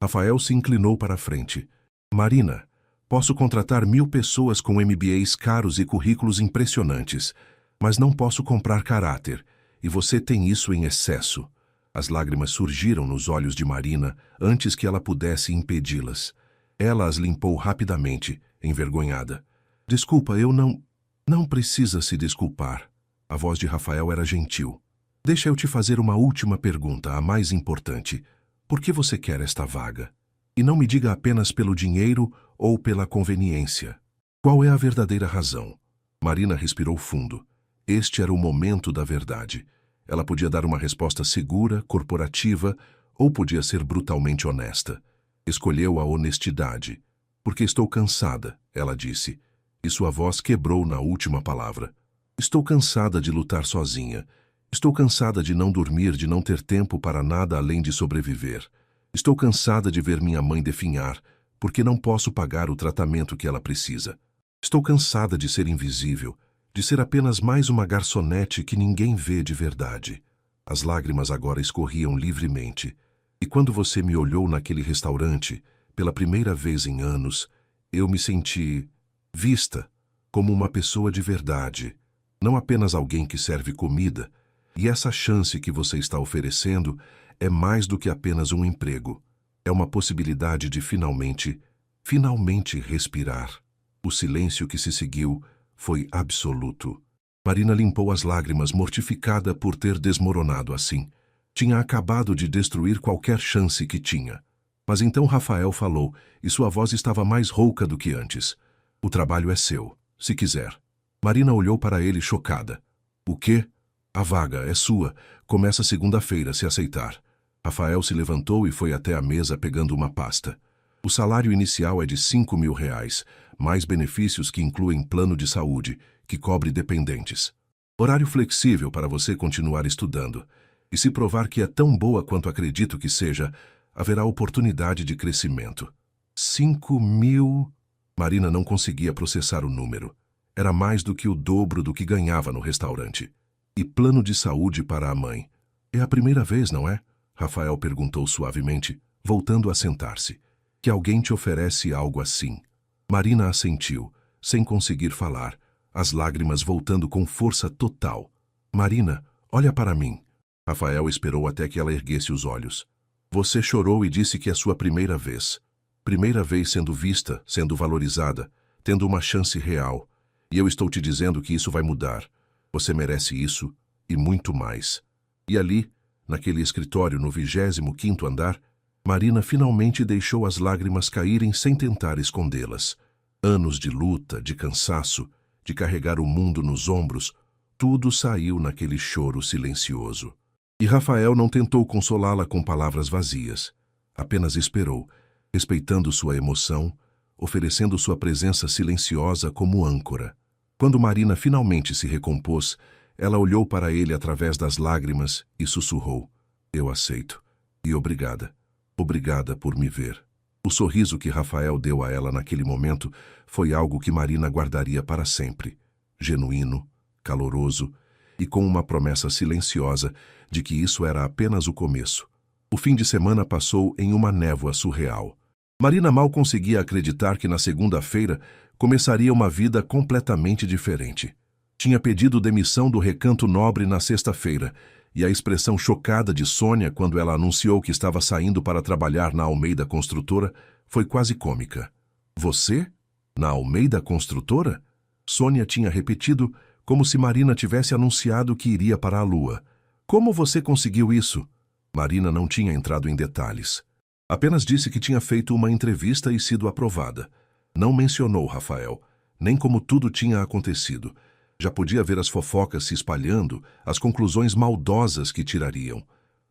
Rafael se inclinou para a frente. Marina, posso contratar 1000 pessoas com MBAs caros e currículos impressionantes, mas não posso comprar caráter, e você tem isso em excesso. As lágrimas surgiram nos olhos de Marina antes que ela pudesse impedi-las. Ela as limpou rapidamente, envergonhada. Desculpa, eu não... Não precisa se desculpar. A voz de Rafael era gentil. Deixa eu te fazer uma última pergunta, a mais importante. Por que você quer esta vaga? E não me diga apenas pelo dinheiro ou pela conveniência. Qual é a verdadeira razão? Marina respirou fundo. Este era o momento da verdade. Ela podia dar uma resposta segura, corporativa, ou podia ser brutalmente honesta. Escolheu a honestidade. Porque estou cansada, ela disse, e sua voz quebrou na última palavra. Estou cansada de lutar sozinha. Estou cansada de não dormir, de não ter tempo para nada além de sobreviver. Estou cansada de ver minha mãe definhar, porque não posso pagar o tratamento que ela precisa. Estou cansada de ser invisível, de ser apenas mais uma garçonete que ninguém vê de verdade. As lágrimas agora escorriam livremente. E quando você me olhou naquele restaurante, pela primeira vez em anos, eu me senti vista como uma pessoa de verdade, não apenas alguém que serve comida. E essa chance que você está oferecendo é mais do que apenas um emprego. É uma possibilidade de finalmente respirar. O silêncio que se seguiu foi absoluto. Marina limpou as lágrimas, mortificada por ter desmoronado assim. Tinha acabado de destruir qualquer chance que tinha. Mas então Rafael falou, e sua voz estava mais rouca do que antes. O trabalho é seu, se quiser. Marina olhou para ele chocada. O quê? A vaga é sua. Começa segunda-feira, se aceitar. Rafael se levantou e foi até a mesa pegando uma pasta. O salário inicial é de R$ 5.000, mais benefícios que incluem plano de saúde, que cobre dependentes. Horário flexível para você continuar estudando. E se provar que é tão boa quanto acredito que seja, haverá oportunidade de crescimento. 5.000... Marina não conseguia processar o número. Era mais do que o dobro do que ganhava no restaurante. E plano de saúde para a mãe. É a primeira vez, não é? Rafael perguntou suavemente, voltando a sentar-se. Que alguém te oferece algo assim. Marina assentiu, sem conseguir falar, as lágrimas voltando com força total. Marina, olha para mim. Rafael esperou até que ela erguesse os olhos. Você chorou e disse que é sua primeira vez. Primeira vez sendo vista, sendo valorizada, tendo uma chance real. E eu estou te dizendo que isso vai mudar. Você merece isso e muito mais. E ali, naquele escritório no 25º andar, Marina finalmente deixou as lágrimas caírem sem tentar escondê-las. Anos de luta, de cansaço, de carregar o mundo nos ombros, tudo saiu naquele choro silencioso. E Rafael não tentou consolá-la com palavras vazias. Apenas esperou, respeitando sua emoção, oferecendo sua presença silenciosa como âncora. Quando Marina finalmente se recompôs, ela olhou para ele através das lágrimas e sussurrou: Eu aceito. E obrigada. Obrigada por me ver. O sorriso que Rafael deu a ela naquele momento foi algo que Marina guardaria para sempre. Genuíno, caloroso e com uma promessa silenciosa de que isso era apenas o começo. O fim de semana passou em uma névoa surreal. Marina mal conseguia acreditar que na segunda-feira começaria uma vida completamente diferente. Tinha pedido demissão do Recanto Nobre na sexta-feira, e a expressão chocada de Sônia quando ela anunciou que estava saindo para trabalhar na Almeida Construtora foi quase cômica. Você? Na Almeida Construtora? Sônia tinha repetido, como se Marina tivesse anunciado que iria para a Lua. Como você conseguiu isso? Marina não tinha entrado em detalhes. Apenas disse que tinha feito uma entrevista e sido aprovada. Não mencionou Rafael, nem como tudo tinha acontecido. Já podia ver as fofocas se espalhando, as conclusões maldosas que tirariam.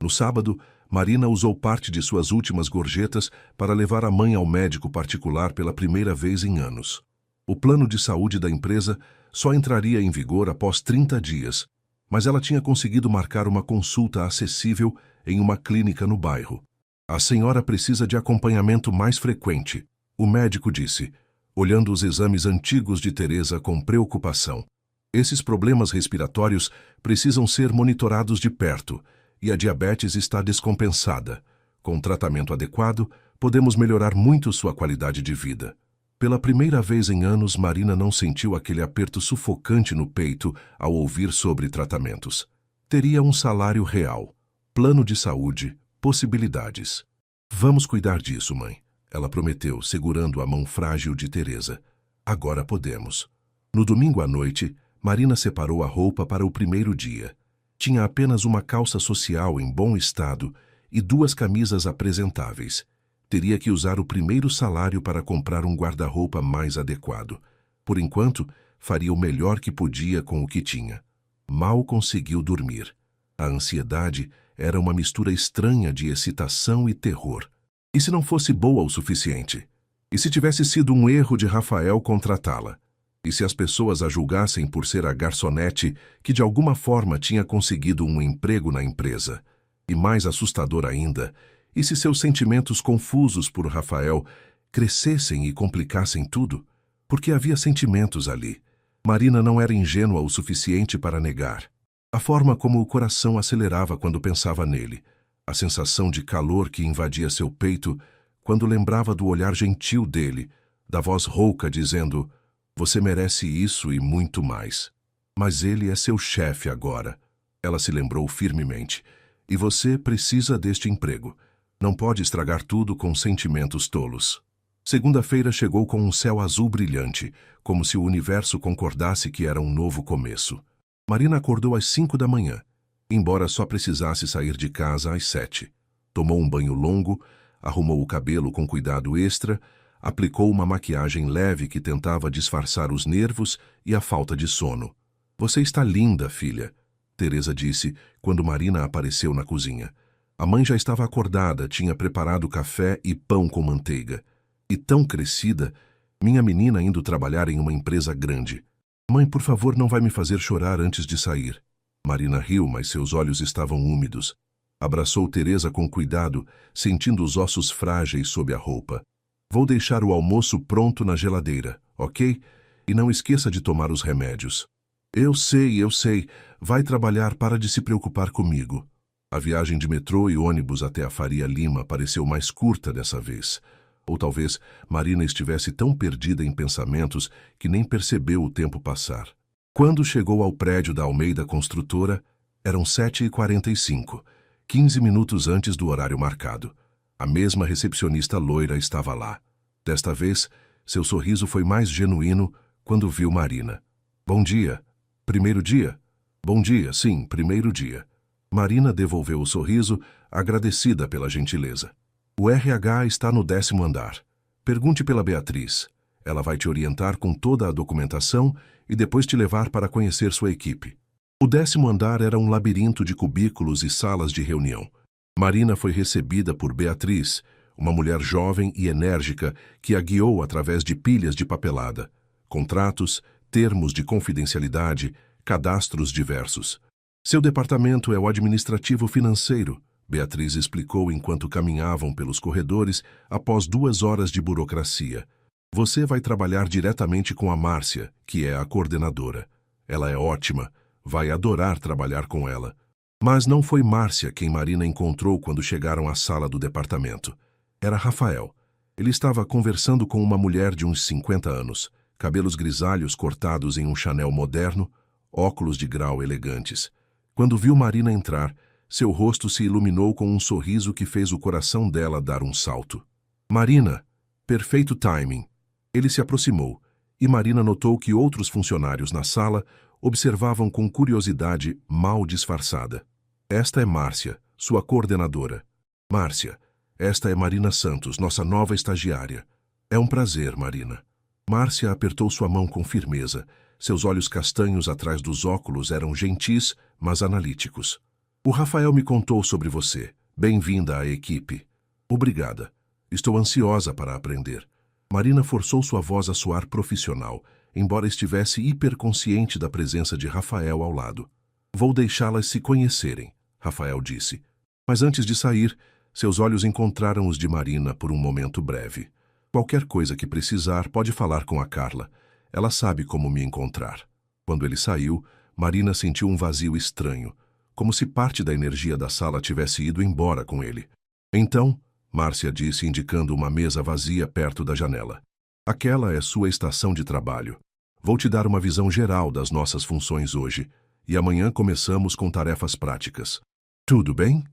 No sábado, Marina usou parte de suas últimas gorjetas para levar a mãe ao médico particular pela primeira vez em anos. O plano de saúde da empresa só entraria em vigor após 30 dias, mas ela tinha conseguido marcar uma consulta acessível em uma clínica no bairro. A senhora precisa de acompanhamento mais frequente, o médico disse, olhando os exames antigos de Teresa com preocupação. Esses problemas respiratórios precisam ser monitorados de perto e a diabetes está descompensada. Com tratamento adequado, podemos melhorar muito sua qualidade de vida. Pela primeira vez em anos, Marina não sentiu aquele aperto sufocante no peito ao ouvir sobre tratamentos. Teria um salário real, plano de saúde, possibilidades. Vamos cuidar disso, mãe, ela prometeu, segurando a mão frágil de Teresa. Agora podemos. No domingo à noite, Marina separou a roupa para o primeiro dia. Tinha apenas uma calça social em bom estado e 2 camisas apresentáveis. Teria que usar o primeiro salário para comprar um guarda-roupa mais adequado. Por enquanto, faria o melhor que podia com o que tinha. Mal conseguiu dormir. A ansiedade era uma mistura estranha de excitação e terror. E se não fosse boa o suficiente? E se tivesse sido um erro de Rafael contratá-la? E se as pessoas a julgassem por ser a garçonete que de alguma forma tinha conseguido um emprego na empresa? E mais assustador ainda, e se seus sentimentos confusos por Rafael crescessem e complicassem tudo? Porque havia sentimentos ali. Marina não era ingênua o suficiente para negar. A forma como o coração acelerava quando pensava nele, a sensação de calor que invadia seu peito quando lembrava do olhar gentil dele, da voz rouca dizendo: "Você merece isso e muito mais. Mas ele é seu chefe agora." Ela se lembrou firmemente. "E você precisa deste emprego. Não pode estragar tudo com sentimentos tolos." Segunda-feira chegou com um céu azul brilhante, como se o universo concordasse que era um novo começo. Marina acordou às 5 da manhã, embora só precisasse sair de casa às 7. Tomou um banho longo, arrumou o cabelo com cuidado extra, aplicou uma maquiagem leve que tentava disfarçar os nervos e a falta de sono. "Você está linda, filha", Teresa disse quando Marina apareceu na cozinha. A mãe já estava acordada, tinha preparado café e pão com manteiga. "E tão crescida, minha menina indo trabalhar em uma empresa grande." "Mãe, por favor, não vai me fazer chorar antes de sair." Marina riu, mas seus olhos estavam úmidos. Abraçou Teresa com cuidado, sentindo os ossos frágeis sob a roupa. "Vou deixar o almoço pronto na geladeira, ok? E não esqueça de tomar os remédios." Eu sei. Vai trabalhar, para de se preocupar comigo." A viagem de metrô e ônibus até a Faria Lima pareceu mais curta dessa vez. Ou talvez Marina estivesse tão perdida em pensamentos que nem percebeu o tempo passar. Quando chegou ao prédio da Almeida Construtora, eram 7h45, 15 minutos antes do horário marcado. A mesma recepcionista loira estava lá. Desta vez, seu sorriso foi mais genuíno quando viu Marina. "Bom dia. Primeiro dia?" "Bom dia, sim, primeiro dia." Marina devolveu o sorriso, agradecida pela gentileza. "O RH está no 10º andar. Pergunte pela Beatriz. Ela vai te orientar com toda a documentação e depois te levar para conhecer sua equipe." O 10º andar era um labirinto de cubículos e salas de reunião. Marina foi recebida por Beatriz, uma mulher jovem e enérgica que a guiou através de pilhas de papelada, contratos, termos de confidencialidade, cadastros diversos. "Seu departamento é o administrativo financeiro", Beatriz explicou enquanto caminhavam pelos corredores após 2 horas de burocracia. "Você vai trabalhar diretamente com a Márcia, que é a coordenadora. Ela é ótima, vai adorar trabalhar com ela." Mas não foi Márcia quem Marina encontrou quando chegaram à sala do departamento. Era Rafael. Ele estava conversando com uma mulher de uns 50 anos, cabelos grisalhos cortados em um Chanel moderno, óculos de grau elegantes. Quando viu Marina entrar, seu rosto se iluminou com um sorriso que fez o coração dela dar um salto. "Marina, perfeito timing." Ele se aproximou, e Marina notou que outros funcionários na sala observavam com curiosidade mal disfarçada. "Esta é Márcia, sua coordenadora." "Márcia, esta é Marina Santos, nossa nova estagiária." "É um prazer, Marina." Márcia apertou sua mão com firmeza. Seus olhos castanhos atrás dos óculos eram gentis, mas analíticos. "O Rafael me contou sobre você. Bem-vinda à equipe." "Obrigada. Estou ansiosa para aprender." Marina forçou sua voz a soar profissional, embora estivesse hiperconsciente da presença de Rafael ao lado. "Vou deixá-las se conhecerem", Rafael disse. Mas antes de sair, seus olhos encontraram os de Marina por um momento breve. "Qualquer coisa que precisar, pode falar com a Carla. Ela sabe como me encontrar." Quando ele saiu, Marina sentiu um vazio estranho, como se parte da energia da sala tivesse ido embora com ele. "Então", Márcia disse, indicando uma mesa vazia perto da janela, "aquela é sua estação de trabalho. Vou te dar uma visão geral das nossas funções hoje, e amanhã começamos com tarefas práticas. Tudo bem?"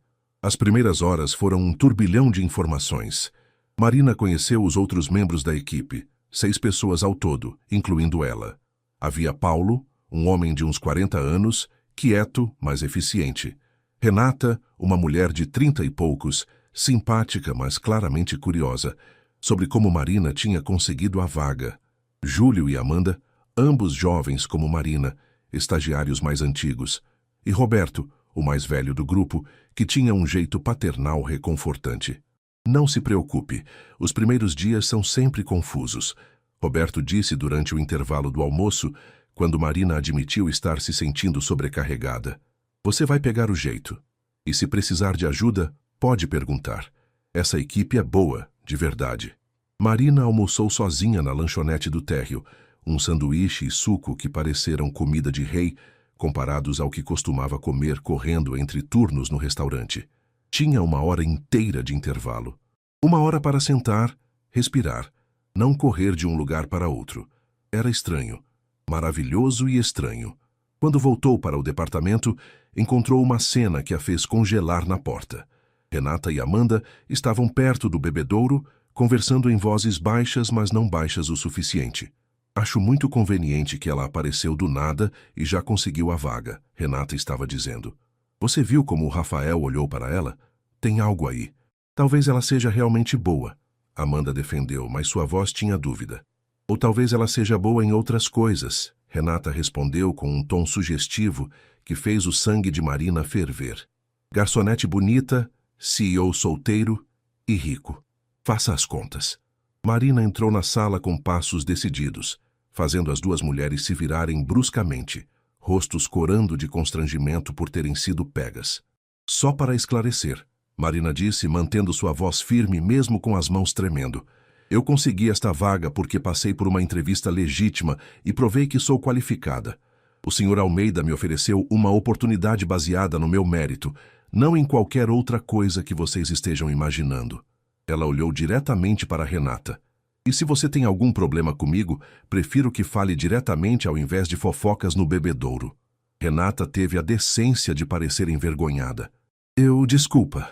As primeiras horas foram um turbilhão de informações. Marina conheceu os outros membros da equipe, 6 pessoas ao todo, incluindo ela. Havia Paulo, um homem de uns 40 anos, quieto, mas eficiente. Renata, uma mulher de 30 e poucos, simpática, mas claramente curiosa, sobre como Marina tinha conseguido a vaga. Júlio e Amanda, ambos jovens como Marina, estagiários mais antigos. E Roberto, o mais velho do grupo, que tinha um jeito paternal reconfortante. Não se preocupe, os primeiros dias são sempre confusos. Roberto disse durante o intervalo do almoço, quando Marina admitiu estar se sentindo sobrecarregada. Você vai pegar o jeito. E se precisar de ajuda, pode perguntar. Essa equipe é boa, de verdade. Marina almoçou sozinha na lanchonete do térreo, um sanduíche e suco que pareceram comida de rei, comparados ao que costumava comer correndo entre turnos no restaurante. Tinha 1 hora inteira de intervalo. 1 hora para sentar, respirar, não correr de um lugar para outro. Era estranho, maravilhoso e estranho. Quando voltou para o departamento, encontrou uma cena que a fez congelar na porta. Renata e Amanda estavam perto do bebedouro, conversando em vozes baixas, mas não baixas o suficiente. Acho muito conveniente que ela apareceu do nada e já conseguiu a vaga, Renata estava dizendo. Você viu como o Rafael olhou para ela? Tem algo aí. Talvez ela seja realmente boa. Amanda defendeu, mas sua voz tinha dúvida. Ou talvez ela seja boa em outras coisas, Renata respondeu com um tom sugestivo que fez o sangue de Marina ferver. Garçonete bonita, CEO solteiro e rico. Faça as contas. Marina entrou na sala com passos decididos, fazendo as duas mulheres se virarem bruscamente, rostos corando de constrangimento por terem sido pegas. Só para esclarecer, Marina disse, mantendo sua voz firme mesmo com as mãos tremendo. Eu consegui esta vaga porque passei por uma entrevista legítima e provei que sou qualificada. O Sr. Almeida me ofereceu uma oportunidade baseada no meu mérito, não em qualquer outra coisa que vocês estejam imaginando. Ela olhou diretamente para Renata. E se você tem algum problema comigo, prefiro que fale diretamente ao invés de fofocas no bebedouro. Renata teve a decência de parecer envergonhada. Desculpa.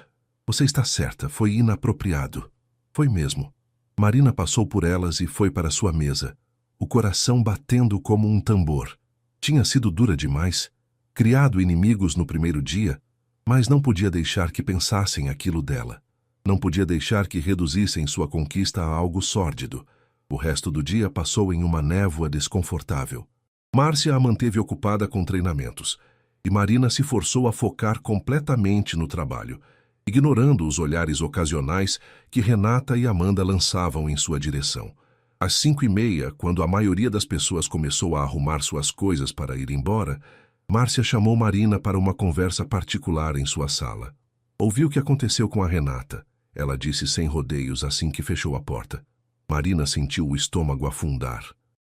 Você está certa, foi inapropriado. Foi mesmo. Marina passou por elas e foi para sua mesa, o coração batendo como um tambor. Tinha sido dura demais, criado inimigos no primeiro dia, mas não podia deixar que pensassem aquilo dela. Não podia deixar que reduzissem sua conquista a algo sórdido. O resto do dia passou em uma névoa desconfortável. Márcia a manteve ocupada com treinamentos, e Marina se forçou a focar completamente no trabalho, ignorando os olhares ocasionais que Renata e Amanda lançavam em sua direção. Às 5h30, quando a maioria das pessoas começou a arrumar suas coisas para ir embora, Márcia chamou Marina para uma conversa particular em sua sala. Ouviu o que aconteceu com a Renata. Ela disse sem rodeios assim que fechou a porta. Marina sentiu o estômago afundar.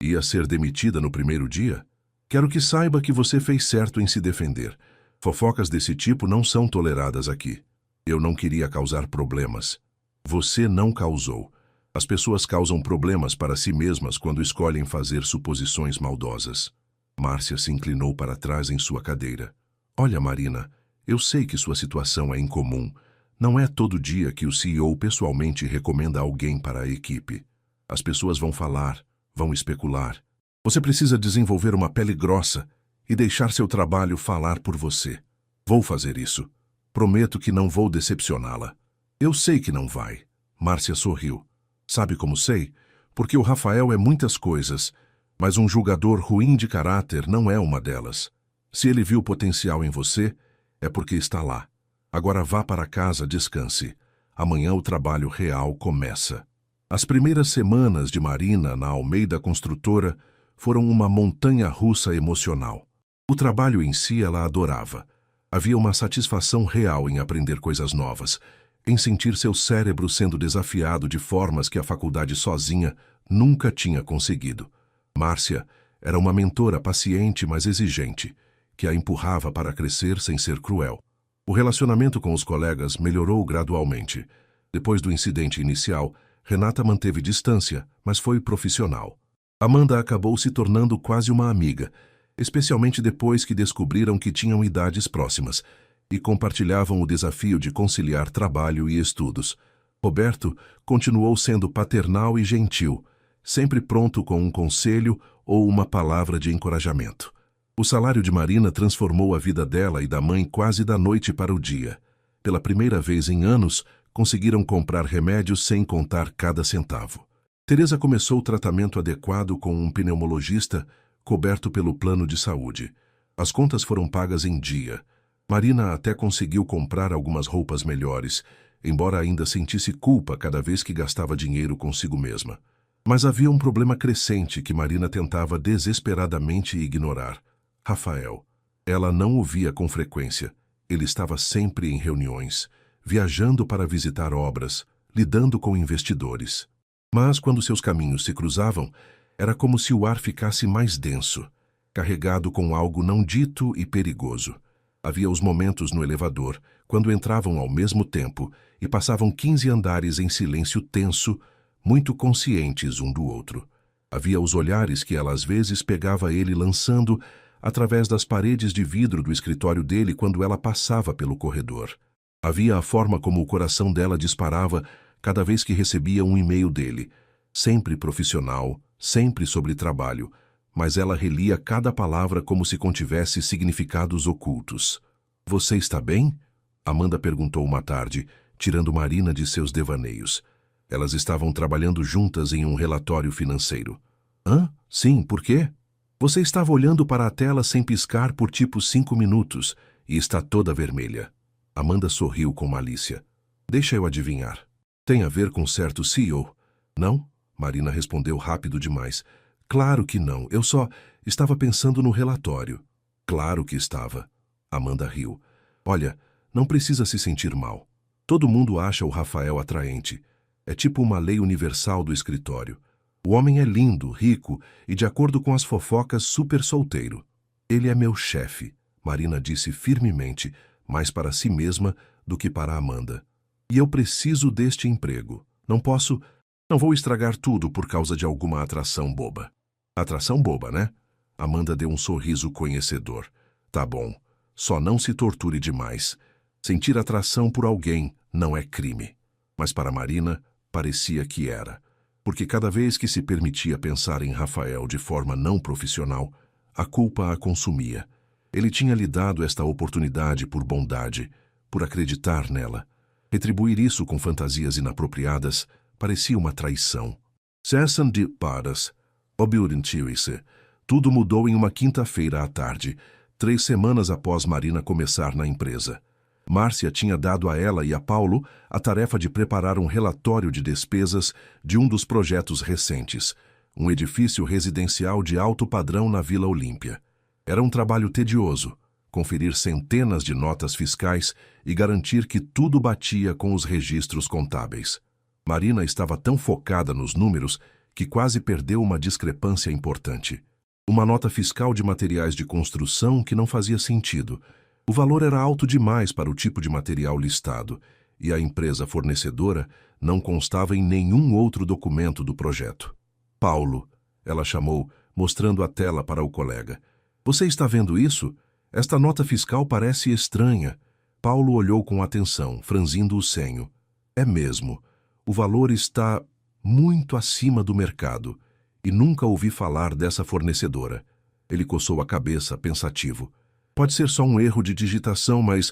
Ia ser demitida no primeiro dia? Quero que saiba que você fez certo em se defender. Fofocas desse tipo não são toleradas aqui. Eu não queria causar problemas. Você não causou. As pessoas causam problemas para si mesmas quando escolhem fazer suposições maldosas. Márcia se inclinou para trás em sua cadeira. Olha, Marina, eu sei que sua situação é incomum. Não é todo dia que o CEO pessoalmente recomenda alguém para a equipe. As pessoas vão falar, vão especular. Você precisa desenvolver uma pele grossa e deixar seu trabalho falar por você. Vou fazer isso. Prometo que não vou decepcioná-la. Eu sei que não vai. Márcia sorriu. Sabe como sei? Porque o Rafael é muitas coisas, mas um julgador ruim de caráter não é uma delas. Se ele viu potencial em você, é porque está lá. Agora vá para casa, descanse. Amanhã o trabalho real começa. As primeiras semanas de Marina na Almeida Construtora foram uma montanha-russa emocional. O trabalho em si ela adorava. Havia uma satisfação real em aprender coisas novas, em sentir seu cérebro sendo desafiado de formas que a faculdade sozinha nunca tinha conseguido. Márcia era uma mentora paciente, mas exigente, que a empurrava para crescer sem ser cruel. O relacionamento com os colegas melhorou gradualmente. Depois do incidente inicial, Renata manteve distância, mas foi profissional. Amanda acabou se tornando quase uma amiga, especialmente depois que descobriram que tinham idades próximas e compartilhavam o desafio de conciliar trabalho e estudos. Roberto continuou sendo paternal e gentil, sempre pronto com um conselho ou uma palavra de encorajamento. O salário de Marina transformou a vida dela e da mãe quase da noite para o dia. Pela primeira vez em anos, conseguiram comprar remédios sem contar cada centavo. Teresa começou o tratamento adequado com um pneumologista coberto pelo plano de saúde. As contas foram pagas em dia. Marina até conseguiu comprar algumas roupas melhores, embora ainda sentisse culpa cada vez que gastava dinheiro consigo mesma. Mas havia um problema crescente que Marina tentava desesperadamente ignorar. Rafael. Ela não o via com frequência. Ele estava sempre em reuniões, viajando para visitar obras, lidando com investidores. Mas quando seus caminhos se cruzavam, era como se o ar ficasse mais denso, carregado com algo não dito e perigoso. Havia os momentos no elevador, quando entravam ao mesmo tempo e passavam 15 andares em silêncio tenso, muito conscientes um do outro. Havia os olhares que ela às vezes pegava ele lançando através das paredes de vidro do escritório dele quando ela passava pelo corredor. Havia a forma como o coração dela disparava cada vez que recebia um e-mail dele, sempre profissional, sempre sobre trabalho, mas ela relia cada palavra como se contivesse significados ocultos. "Você está bem?" Amanda perguntou uma tarde, tirando Marina de seus devaneios. Elas estavam trabalhando juntas em um relatório financeiro. "Hã? Sim, por quê?" "Você estava olhando para a tela sem piscar por tipo 5 minutos e está toda vermelha." Amanda sorriu com malícia. "Deixa eu adivinhar. Tem a ver com certo CEO?" "Não?" Marina respondeu rápido demais. "Claro que não, eu só estava pensando no relatório." "Claro que estava." Amanda riu. "Olha, não precisa se sentir mal. Todo mundo acha o Rafael atraente. É tipo uma lei universal do escritório. O homem é lindo, rico e, de acordo com as fofocas, super solteiro. Ele é meu chefe," Marina disse firmemente, mais para si mesma do que para Amanda. "E eu preciso deste emprego. Não vou estragar tudo por causa de alguma atração boba." "Atração boba, né?" Amanda deu um sorriso conhecedor. "Tá bom. Só não se torture demais. Sentir atração por alguém não é crime." Mas para Marina, parecia que era. Porque cada vez que se permitia pensar em Rafael de forma não profissional, a culpa a consumia. Ele tinha lhe dado esta oportunidade por bondade, por acreditar nela. Retribuir isso com fantasias inapropriadas parecia uma traição. Cessam de paras. Obediente-se. Tudo mudou em uma quinta-feira à tarde, 3 semanas após Marina começar na empresa. Márcia tinha dado a ela e a Paulo a tarefa de preparar um relatório de despesas de um dos projetos recentes, um edifício residencial de alto padrão na Vila Olímpia. Era um trabalho tedioso, conferir centenas de notas fiscais e garantir que tudo batia com os registros contábeis. Marina estava tão focada nos números que quase perdeu uma discrepância importante. Uma nota fiscal de materiais de construção que não fazia sentido. O valor era alto demais para o tipo de material listado, e a empresa fornecedora não constava em nenhum outro documento do projeto. "Paulo", ela chamou, mostrando a tela para o colega. "Você está vendo isso? Esta nota fiscal parece estranha." Paulo olhou com atenção, franzindo o senho. "É mesmo. O valor está muito acima do mercado, e nunca ouvi falar dessa fornecedora." Ele coçou a cabeça, pensativo. "Pode ser só um erro de digitação, mas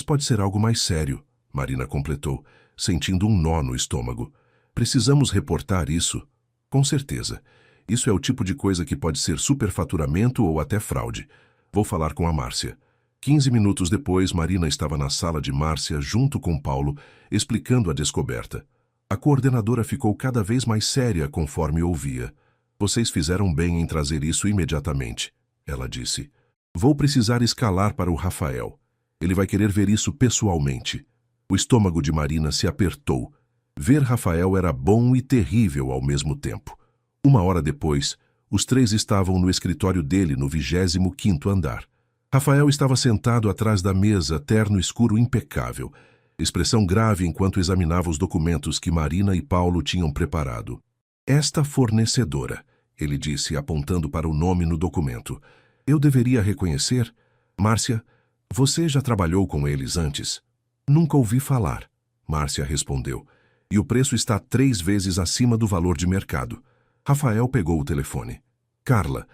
pode ser algo mais sério", Marina completou, sentindo um nó no estômago. "Precisamos reportar isso?" "Com certeza. Isso é o tipo de coisa que pode ser superfaturamento ou até fraude. Vou falar com a Márcia." 15 minutos depois, Marina estava na sala de Márcia junto com Paulo, explicando a descoberta. A coordenadora ficou cada vez mais séria conforme ouvia. "Vocês fizeram bem em trazer isso imediatamente", ela disse. "Vou precisar escalar para o Rafael. Ele vai querer ver isso pessoalmente." O estômago de Marina se apertou. Ver Rafael era bom e terrível ao mesmo tempo. 1 hora depois, os 3 estavam no escritório dele no 25º andar. Rafael estava sentado atrás da mesa, terno escuro impecável, expressão grave enquanto examinava os documentos que Marina e Paulo tinham preparado. "Esta fornecedora", ele disse, apontando para o nome no documento. "Eu deveria reconhecer? Márcia, você já trabalhou com eles antes?" "Nunca ouvi falar", Márcia respondeu. "E o preço está 3 vezes acima do valor de mercado." Rafael pegou o telefone. "Carla,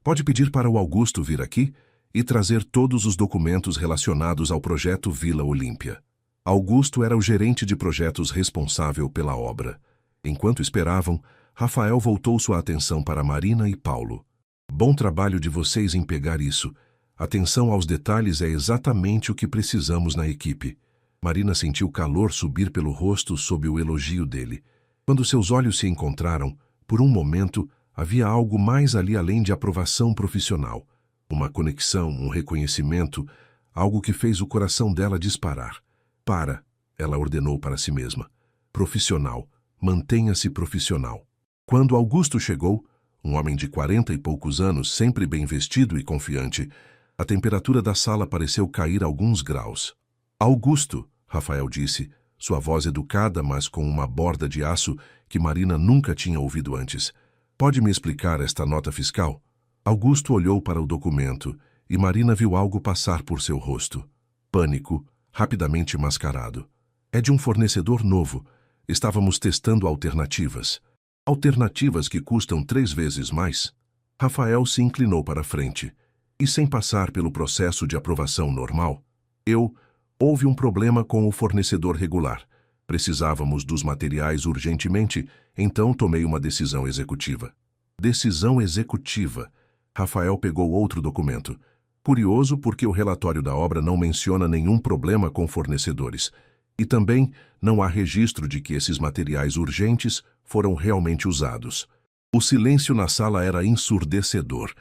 Pode pedir para o Augusto vir aqui e trazer todos os documentos relacionados ao projeto Vila Olímpia. Augusto era o gerente de projetos responsável pela obra. Enquanto esperavam, Rafael voltou sua atenção para Marina e Paulo. Bom trabalho de vocês em pegar isso. Atenção aos detalhes é exatamente o que precisamos na equipe. Marina sentiu calor subir pelo rosto sob o elogio dele. Quando seus olhos se encontraram, por um momento, havia algo mais ali além de aprovação profissional. Uma conexão, um reconhecimento, algo que fez o coração dela disparar. Para, ela ordenou para si mesma. Profissional, mantenha-se profissional. Quando Augusto chegou, um homem de 40 e poucos anos, sempre bem vestido e confiante, a temperatura da sala pareceu cair alguns graus. Augusto, Rafael disse, sua voz educada, mas com uma borda de aço que Marina nunca tinha ouvido antes. Pode me explicar esta nota fiscal? Augusto olhou para o documento e Marina viu algo passar por seu rosto. Pânico, rapidamente mascarado. É de um fornecedor novo. Estávamos testando alternativas. Alternativas que custam 3 vezes mais? Rafael se inclinou para a frente. E sem passar pelo processo de aprovação normal? Houve um problema com o fornecedor regular. Precisávamos dos materiais urgentemente, então tomei uma decisão executiva. Decisão executiva. Rafael pegou outro documento. Curioso porque o relatório da obra não menciona nenhum problema com fornecedores. E também não há registro de que esses materiais urgentes foram realmente usados. O silêncio na sala era ensurdecedor.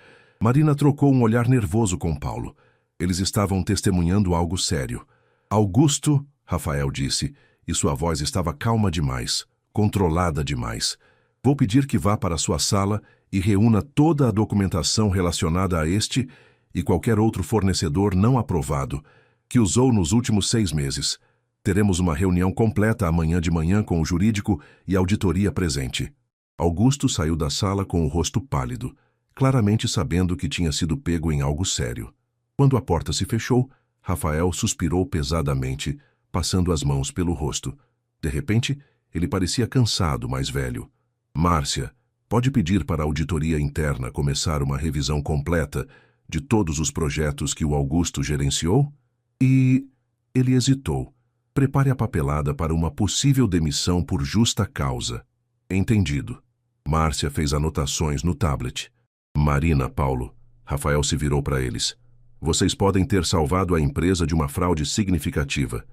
Marina trocou um olhar nervoso com Paulo. Eles estavam testemunhando algo sério. Augusto, Rafael disse, e sua voz estava calma demais, controlada demais. Vou pedir que vá para sua sala e reúna toda a documentação relacionada a este e qualquer outro fornecedor não aprovado que usou nos últimos 6 meses. Teremos uma reunião completa amanhã de manhã com o jurídico e a auditoria presente. Augusto saiu da sala com o rosto pálido, claramente sabendo que tinha sido pego em algo sério. Quando a porta se fechou, Rafael suspirou pesadamente, passando as mãos pelo rosto. De repente, ele parecia cansado, mais velho. Márcia, pode pedir para a auditoria interna começar uma revisão completa de todos os projetos que o Augusto gerenciou? E ele hesitou. Prepare a papelada para uma possível demissão por justa causa. Entendido. Márcia fez anotações no tablet. Marina, Paulo. Rafael se virou para eles. Vocês podem ter salvado a empresa de uma fraude significativa.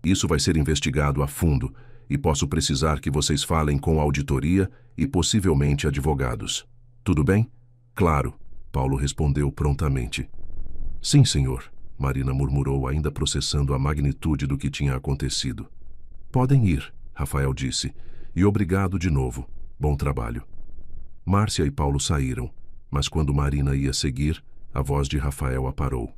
Isso vai ser investigado a fundo e posso precisar que vocês falem com a auditoria e possivelmente advogados. Tudo bem? Claro, Paulo respondeu prontamente. Sim, senhor, Marina murmurou, ainda processando a magnitude do que tinha acontecido. Podem ir, Rafael disse, e obrigado de novo. Bom trabalho. Márcia e Paulo saíram, mas quando Marina ia seguir, a voz de Rafael a parou.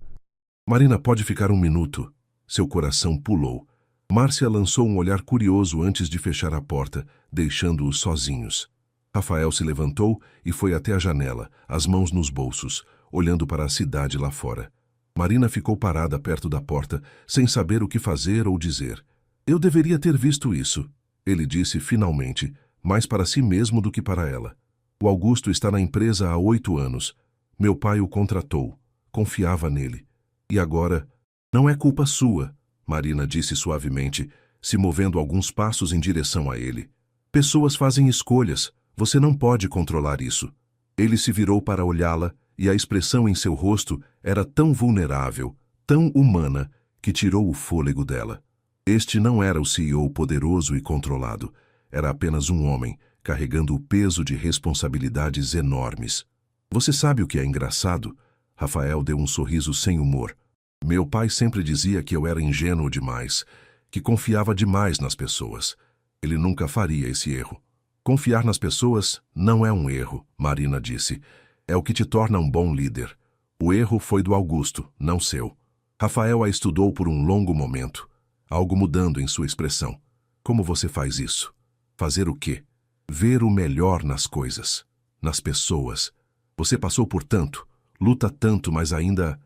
Marina, pode ficar um minuto. Seu coração pulou. Márcia lançou um olhar curioso antes de fechar a porta, deixando-os sozinhos. Rafael se levantou e foi até a janela, as mãos nos bolsos, olhando para a cidade lá fora. Marina ficou parada perto da porta, sem saber o que fazer ou dizer. Eu deveria ter visto isso, ele disse finalmente, mais para si mesmo do que para ela. O Augusto está na empresa há 8 anos. Meu pai o contratou. Confiava nele. E agora? Não é culpa sua, Marina disse suavemente, se movendo alguns passos em direção a ele. Pessoas fazem escolhas. Você não pode controlar isso. Ele se virou para olhá-la e a expressão em seu rosto era tão vulnerável, tão humana, que tirou o fôlego dela. Este não era o CEO poderoso e controlado. Era apenas um homem, carregando o peso de responsabilidades enormes. Você sabe o que é engraçado? Rafael deu um sorriso sem humor. Meu pai sempre dizia que eu era ingênuo demais, que confiava demais nas pessoas. Ele nunca faria esse erro. Confiar nas pessoas não é um erro, Marina disse. É o que te torna um bom líder. O erro foi do Augusto, não seu. Rafael a estudou por um longo momento, algo mudando em sua expressão. Como você faz isso? Fazer o quê? Ver o melhor nas coisas, nas pessoas. Você passou por tanto, luta tanto, mas ainda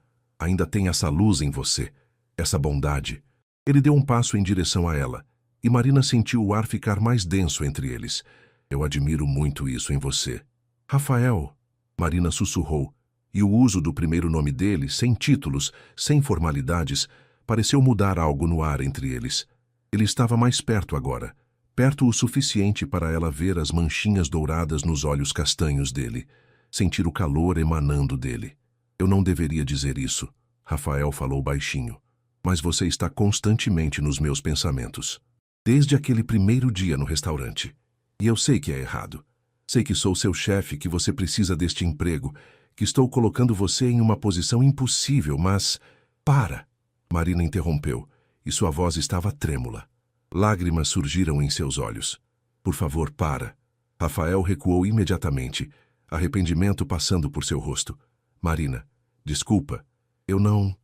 tem essa luz em você, essa bondade. Ele deu um passo em direção a ela, e Marina sentiu o ar ficar mais denso entre eles. Eu admiro muito isso em você. Rafael, Marina sussurrou, e o uso do primeiro nome dele, sem títulos, sem formalidades, pareceu mudar algo no ar entre eles. Ele estava mais perto agora, perto o suficiente para ela ver as manchinhas douradas nos olhos castanhos dele, sentir o calor emanando dele. Eu não deveria dizer isso, Rafael falou baixinho, mas você está constantemente nos meus pensamentos. Desde aquele primeiro dia no restaurante. E eu sei que é errado. Sei que sou seu chefe, que você precisa deste emprego, que estou colocando você em uma posição impossível, mas... Para! Marina interrompeu, e sua voz estava trêmula. Lágrimas surgiram em seus olhos. Por favor, para. Rafael recuou imediatamente, arrependimento passando por seu rosto. Marina, desculpa. Eu não...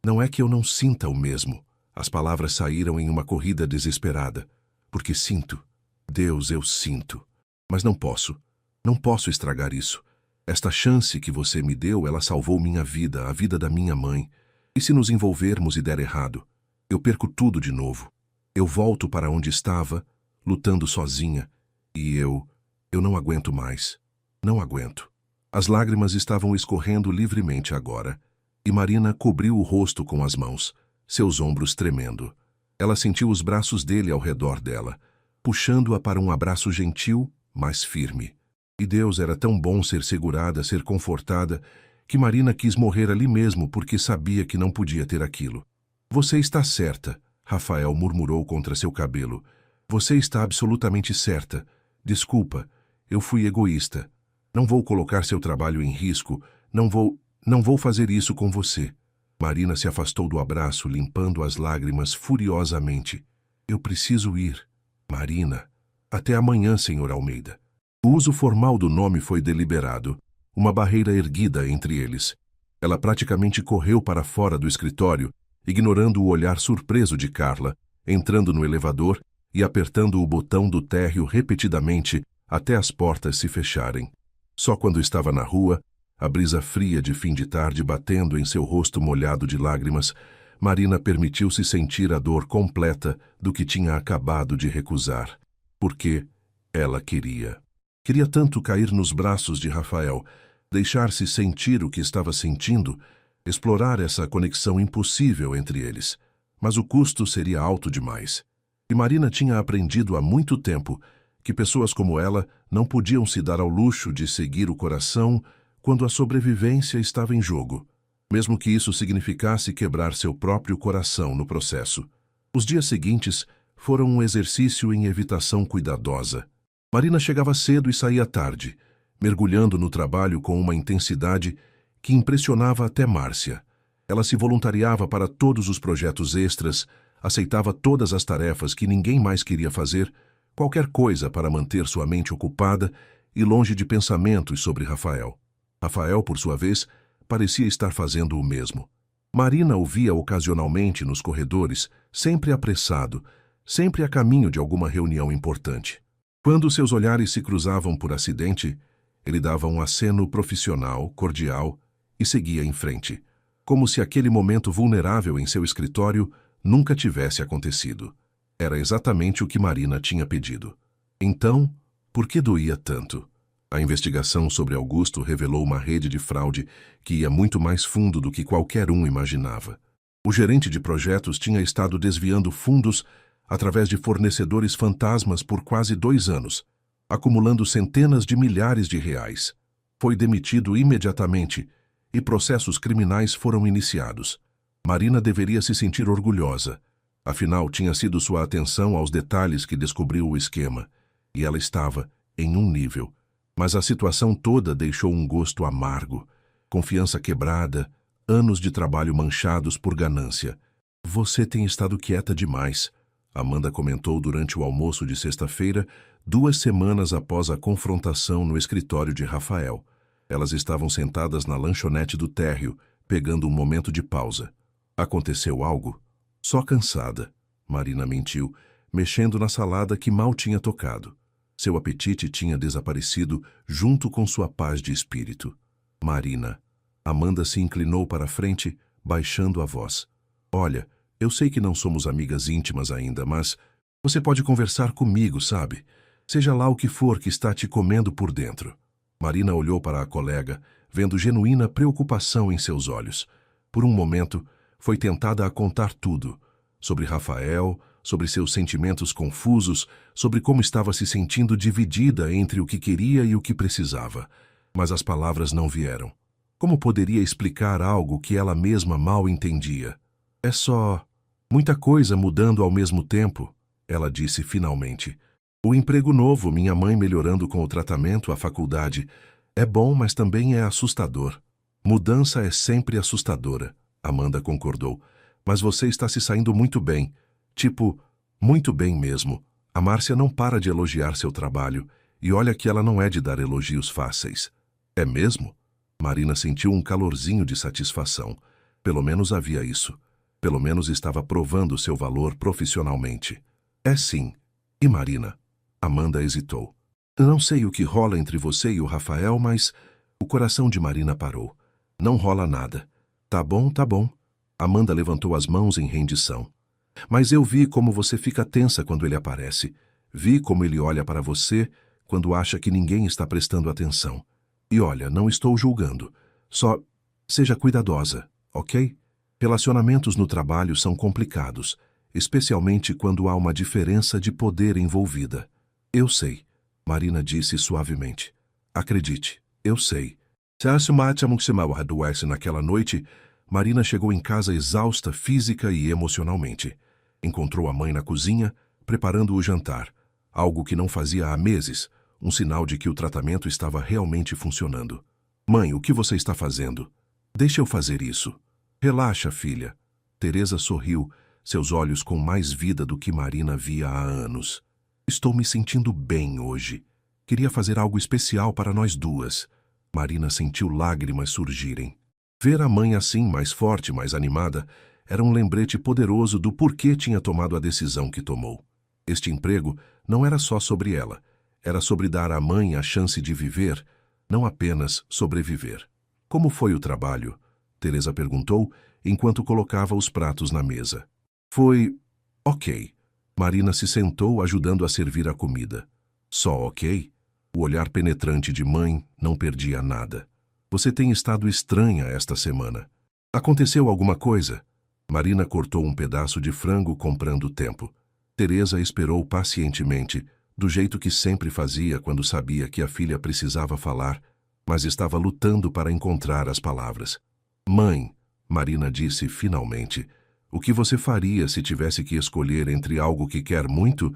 Não é que eu não sinta o mesmo. As palavras saíram em uma corrida desesperada. Porque sinto. Deus, eu sinto. Mas não posso. Não posso estragar isso. Esta chance que você me deu, ela salvou minha vida, a vida da minha mãe. E se nos envolvermos e der errado? Eu perco tudo de novo. Eu volto para onde estava, lutando sozinha. E eu não aguento mais. Não aguento. As lágrimas estavam escorrendo livremente agora. E Marina cobriu o rosto com as mãos, seus ombros tremendo. Ela sentiu os braços dele ao redor dela, puxando-a para um abraço gentil, mas firme. E Deus, era tão bom ser segurada, ser confortada, que Marina quis morrer ali mesmo porque sabia que não podia ter aquilo. Você está certa, Rafael murmurou contra seu cabelo. Você está absolutamente certa. Desculpa, eu fui egoísta. Não vou colocar seu trabalho em risco, não vou fazer isso com você. Marina se afastou do abraço, limpando as lágrimas furiosamente. Eu preciso ir. Marina. Até amanhã, Sr. Almeida. O uso formal do nome foi deliberado, uma barreira erguida entre eles. Ela praticamente correu para fora do escritório, ignorando o olhar surpreso de Carla, entrando no elevador e apertando o botão do térreo repetidamente até as portas se fecharem. Só quando estava na rua, a brisa fria de fim de tarde batendo em seu rosto molhado de lágrimas, Marina permitiu-se sentir a dor completa do que tinha acabado de recusar. Porque ela queria. Queria tanto cair nos braços de Rafael, deixar-se sentir o que estava sentindo, explorar essa conexão impossível entre eles. Mas o custo seria alto demais. E Marina tinha aprendido há muito tempo que pessoas como ela não podiam se dar ao luxo de seguir o coração quando a sobrevivência estava em jogo, mesmo que isso significasse quebrar seu próprio coração no processo. Os dias seguintes foram um exercício em evitação cuidadosa. Marina chegava cedo e saía tarde, mergulhando no trabalho com uma intensidade que impressionava até Márcia. Ela se voluntariava para todos os projetos extras, aceitava todas as tarefas que ninguém mais queria fazer, qualquer coisa para manter sua mente ocupada e longe de pensamentos sobre Rafael. Rafael, por sua vez, parecia estar fazendo o mesmo. Marina o via ocasionalmente nos corredores, sempre apressado, sempre a caminho de alguma reunião importante. Quando seus olhares se cruzavam por acidente, ele dava um aceno profissional, cordial, e seguia em frente, como se aquele momento vulnerável em seu escritório nunca tivesse acontecido. Era exatamente o que Marina tinha pedido. Então, por que doía tanto? A investigação sobre Augusto revelou uma rede de fraude que ia muito mais fundo do que qualquer um imaginava. O gerente de projetos tinha estado desviando fundos através de fornecedores fantasmas por quase 2 anos, acumulando centenas de milhares de reais. Foi demitido imediatamente e processos criminais foram iniciados. Marina deveria se sentir orgulhosa. Afinal, tinha sido sua atenção aos detalhes que descobriu o esquema, e ela estava em um nível. Mas a situação toda deixou um gosto amargo, confiança quebrada, anos de trabalho manchados por ganância. Você tem estado quieta demais, Amanda comentou durante o almoço de sexta-feira, 2 semanas após a confrontação no escritório de Rafael. Elas estavam sentadas na lanchonete do térreo, pegando um momento de pausa. Aconteceu algo? Só cansada, Marina mentiu, mexendo na salada que mal tinha tocado. Seu apetite tinha desaparecido junto com sua paz de espírito. Marina. Amanda se inclinou para a frente, baixando a voz. Olha, eu sei que não somos amigas íntimas ainda, mas você pode conversar comigo, sabe? Seja lá o que for que está te comendo por dentro. Marina olhou para a colega, vendo genuína preocupação em seus olhos. Por um momento, foi tentada a contar tudo, sobre Rafael, sobre seus sentimentos confusos, sobre como estava se sentindo dividida entre o que queria e o que precisava. Mas as palavras não vieram. Como poderia explicar algo que ela mesma mal entendia? É só muita coisa mudando ao mesmo tempo, ela disse finalmente. O emprego novo, minha mãe melhorando com o tratamento, a faculdade. É bom, mas também é assustador. Mudança é sempre assustadora, Amanda concordou. Mas você está se saindo muito bem. Tipo, muito bem mesmo. A Márcia não para de elogiar seu trabalho. E olha que ela não é de dar elogios fáceis. É mesmo? Marina sentiu um calorzinho de satisfação. Pelo menos havia isso. Pelo menos estava provando seu valor profissionalmente. É sim. E Marina? Amanda hesitou. Não sei o que rola entre você e o Rafael, mas... O coração de Marina parou. Não rola nada. Tá bom, tá bom. Amanda levantou as mãos em rendição. Mas eu vi como você fica tensa quando ele aparece. Vi como ele olha para você quando acha que ninguém está prestando atenção. E olha, não estou julgando. Só seja cuidadosa, ok? Relacionamentos no trabalho são complicados, especialmente quando há uma diferença de poder envolvida. Eu sei, Marina disse suavemente. Acredite, eu sei. Naquela noite, Marina chegou em casa exausta física e emocionalmente. Encontrou a mãe na cozinha, preparando o jantar, algo que não fazia há meses, um sinal de que o tratamento estava realmente funcionando. Mãe, o que você está fazendo? Deixa eu fazer isso. Relaxa, filha. Teresa sorriu, seus olhos com mais vida do que Marina via há anos. Estou me sentindo bem hoje. Queria fazer algo especial para nós duas. Marina sentiu lágrimas surgirem. Ver a mãe assim, mais forte, mais animada, era um lembrete poderoso do porquê tinha tomado a decisão que tomou. Este emprego não era só sobre ela. Era sobre dar à mãe a chance de viver, não apenas sobreviver. Como foi o trabalho? Teresa perguntou, enquanto colocava os pratos na mesa. Foi... ok. Marina se sentou, ajudando a servir a comida. Só ok? O olhar penetrante de mãe não perdia nada. Você tem estado estranha esta semana. Aconteceu alguma coisa? Marina cortou um pedaço de frango comprando tempo. Teresa esperou pacientemente, do jeito que sempre fazia quando sabia que a filha precisava falar, mas estava lutando para encontrar as palavras. Mãe, Marina disse finalmente, o que você faria se tivesse que escolher entre algo que quer muito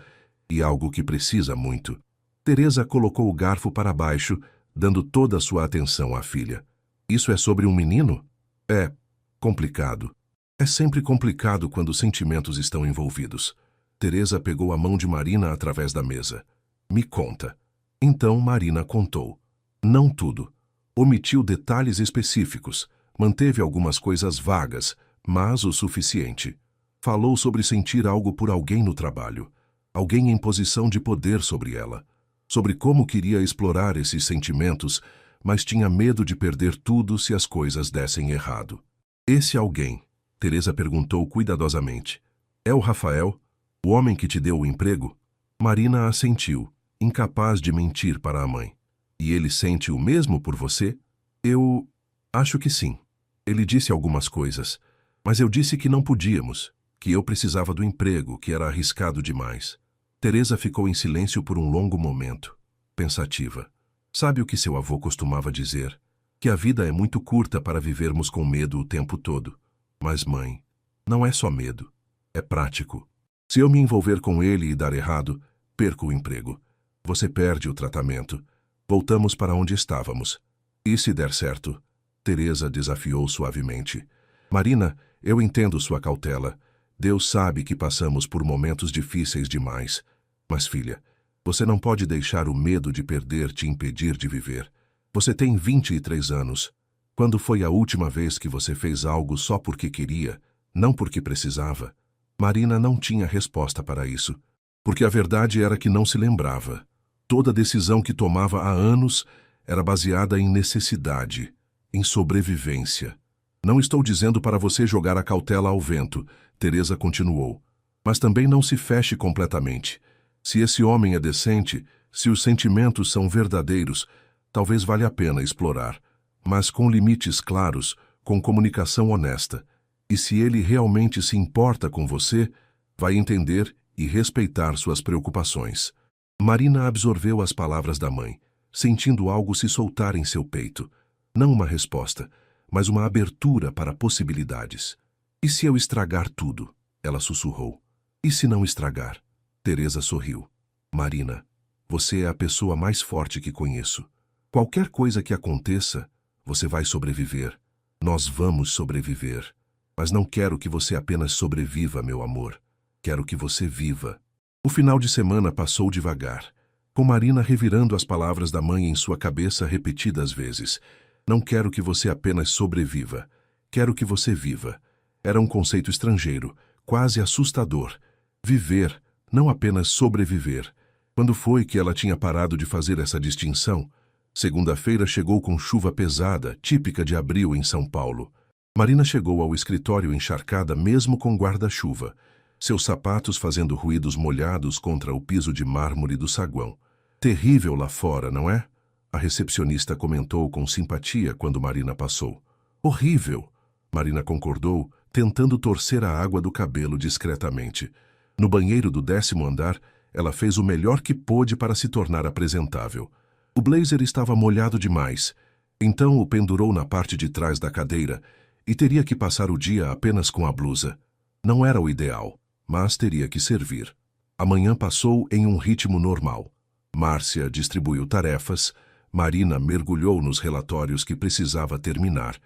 e algo que precisa muito? Teresa colocou o garfo para baixo, dando toda a sua atenção à filha. Isso é sobre um menino? É complicado. É sempre complicado quando sentimentos estão envolvidos. Teresa pegou a mão de Marina através da mesa. Me conta. Então Marina contou. Não tudo. Omitiu detalhes específicos. Manteve algumas coisas vagas, mas o suficiente. Falou sobre sentir algo por alguém no trabalho. Alguém em posição de poder sobre ela. Sobre como queria explorar esses sentimentos, mas tinha medo de perder tudo se as coisas dessem errado. Esse alguém, Teresa perguntou cuidadosamente. É o Rafael? O homem que te deu o emprego? Marina assentiu, incapaz de mentir para a mãe. E ele sente o mesmo por você? Eu acho que sim. Ele disse algumas coisas, mas eu disse que não podíamos, que eu precisava do emprego, que era arriscado demais. Teresa ficou em silêncio por um longo momento, pensativa. Sabe o que seu avô costumava dizer? Que a vida é muito curta para vivermos com medo o tempo todo. Mas, mãe, não é só medo, é prático. Se eu me envolver com ele e dar errado, perco o emprego. Você perde o tratamento. Voltamos para onde estávamos. E se der certo? Teresa desafiou suavemente. Marina, eu entendo sua cautela. Deus sabe que passamos por momentos difíceis demais. Mas, filha, você não pode deixar o medo de perder te impedir de viver. Você tem 23 anos. Quando foi a última vez que você fez algo só porque queria, não porque precisava? Marina não tinha resposta para isso, porque a verdade era que não se lembrava. Toda decisão que tomava há anos era baseada em necessidade, em sobrevivência. Não estou dizendo para você jogar a cautela ao vento, Teresa continuou. Mas também não se feche completamente. Se esse homem é decente, se os sentimentos são verdadeiros, talvez valha a pena explorar. mas com limites claros, com comunicação honesta. E se ele realmente se importa com você, vai entender e respeitar suas preocupações. Marina absorveu as palavras da mãe, sentindo algo se soltar em seu peito. Não uma resposta, mas uma abertura para possibilidades. E se eu estragar tudo? Ela sussurrou. E se não estragar? Teresa sorriu. Marina, você é a pessoa mais forte que conheço. Qualquer coisa que aconteça, você vai sobreviver. Nós vamos sobreviver. Mas não quero que você apenas sobreviva, meu amor. Quero que você viva. O final de semana passou devagar, com Marina revirando as palavras da mãe em sua cabeça repetidas vezes. Não quero que você apenas sobreviva. Quero que você viva. Era um conceito estrangeiro, quase assustador. Viver, não apenas sobreviver. Quando foi que ela tinha parado de fazer essa distinção? Segunda-feira chegou com chuva pesada, típica de abril em São Paulo. Marina chegou ao escritório encharcada mesmo com guarda-chuva, seus sapatos fazendo ruídos molhados contra o piso de mármore do saguão. Terrível lá fora, não é? A recepcionista comentou com simpatia quando Marina passou. Horrível, Marina concordou, tentando torcer a água do cabelo discretamente. No banheiro do 10º andar, ela fez o melhor que pôde para se tornar apresentável. O blazer estava molhado demais, então o pendurou na parte de trás da cadeira e teria que passar o dia apenas com a blusa. Não era o ideal, mas teria que servir. A manhã passou em um ritmo normal. Márcia distribuiu tarefas, Marina mergulhou nos relatórios que precisava terminar,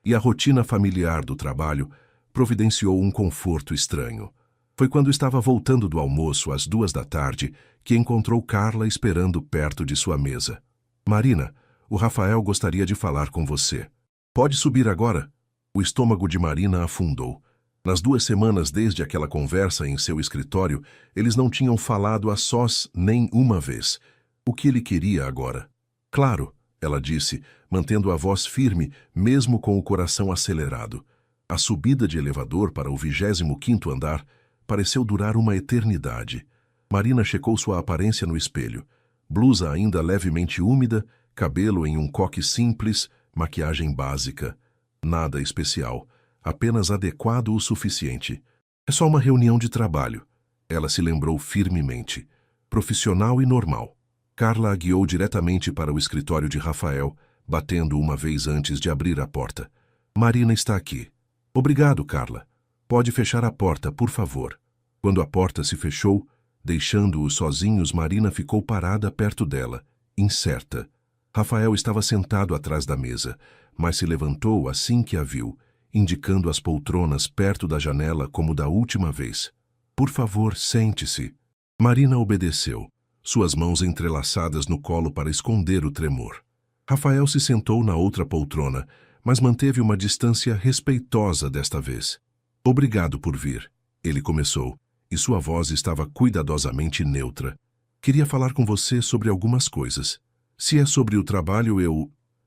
e a rotina familiar do trabalho providenciou um conforto estranho. Foi quando estava voltando do almoço às 14h que encontrou Carla esperando perto de sua mesa. Marina, o Rafael gostaria de falar com você. Pode subir agora? O estômago de Marina afundou. Nas 2 semanas desde aquela conversa em seu escritório, eles não tinham falado a sós nem uma vez. O que ele queria agora? Claro, ela disse, mantendo a voz firme, mesmo com o coração acelerado. A subida de elevador para o 25º andar pareceu durar uma eternidade. Marina checou sua aparência no espelho. Blusa ainda levemente úmida, cabelo em um coque simples, maquiagem básica. Nada especial, apenas adequado o suficiente. É só uma reunião de trabalho. Ela se lembrou firmemente. Profissional e normal. Carla a guiou diretamente para o escritório de Rafael, batendo uma vez antes de abrir a porta. Marina está aqui. Obrigado, Carla. Pode fechar a porta, por favor. Quando a porta se fechou, deixando-os sozinhos, Marina ficou parada perto dela, incerta. Rafael estava sentado atrás da mesa, mas se levantou assim que a viu, indicando as poltronas perto da janela como da última vez. Por favor, sente-se. Marina obedeceu, suas mãos entrelaçadas no colo para esconder o tremor. Rafael se sentou na outra poltrona, mas manteve uma distância respeitosa desta vez. Obrigado por vir, ele começou, e sua voz estava cuidadosamente neutra. Queria falar com você sobre algumas coisas. Se é sobre o trabalho,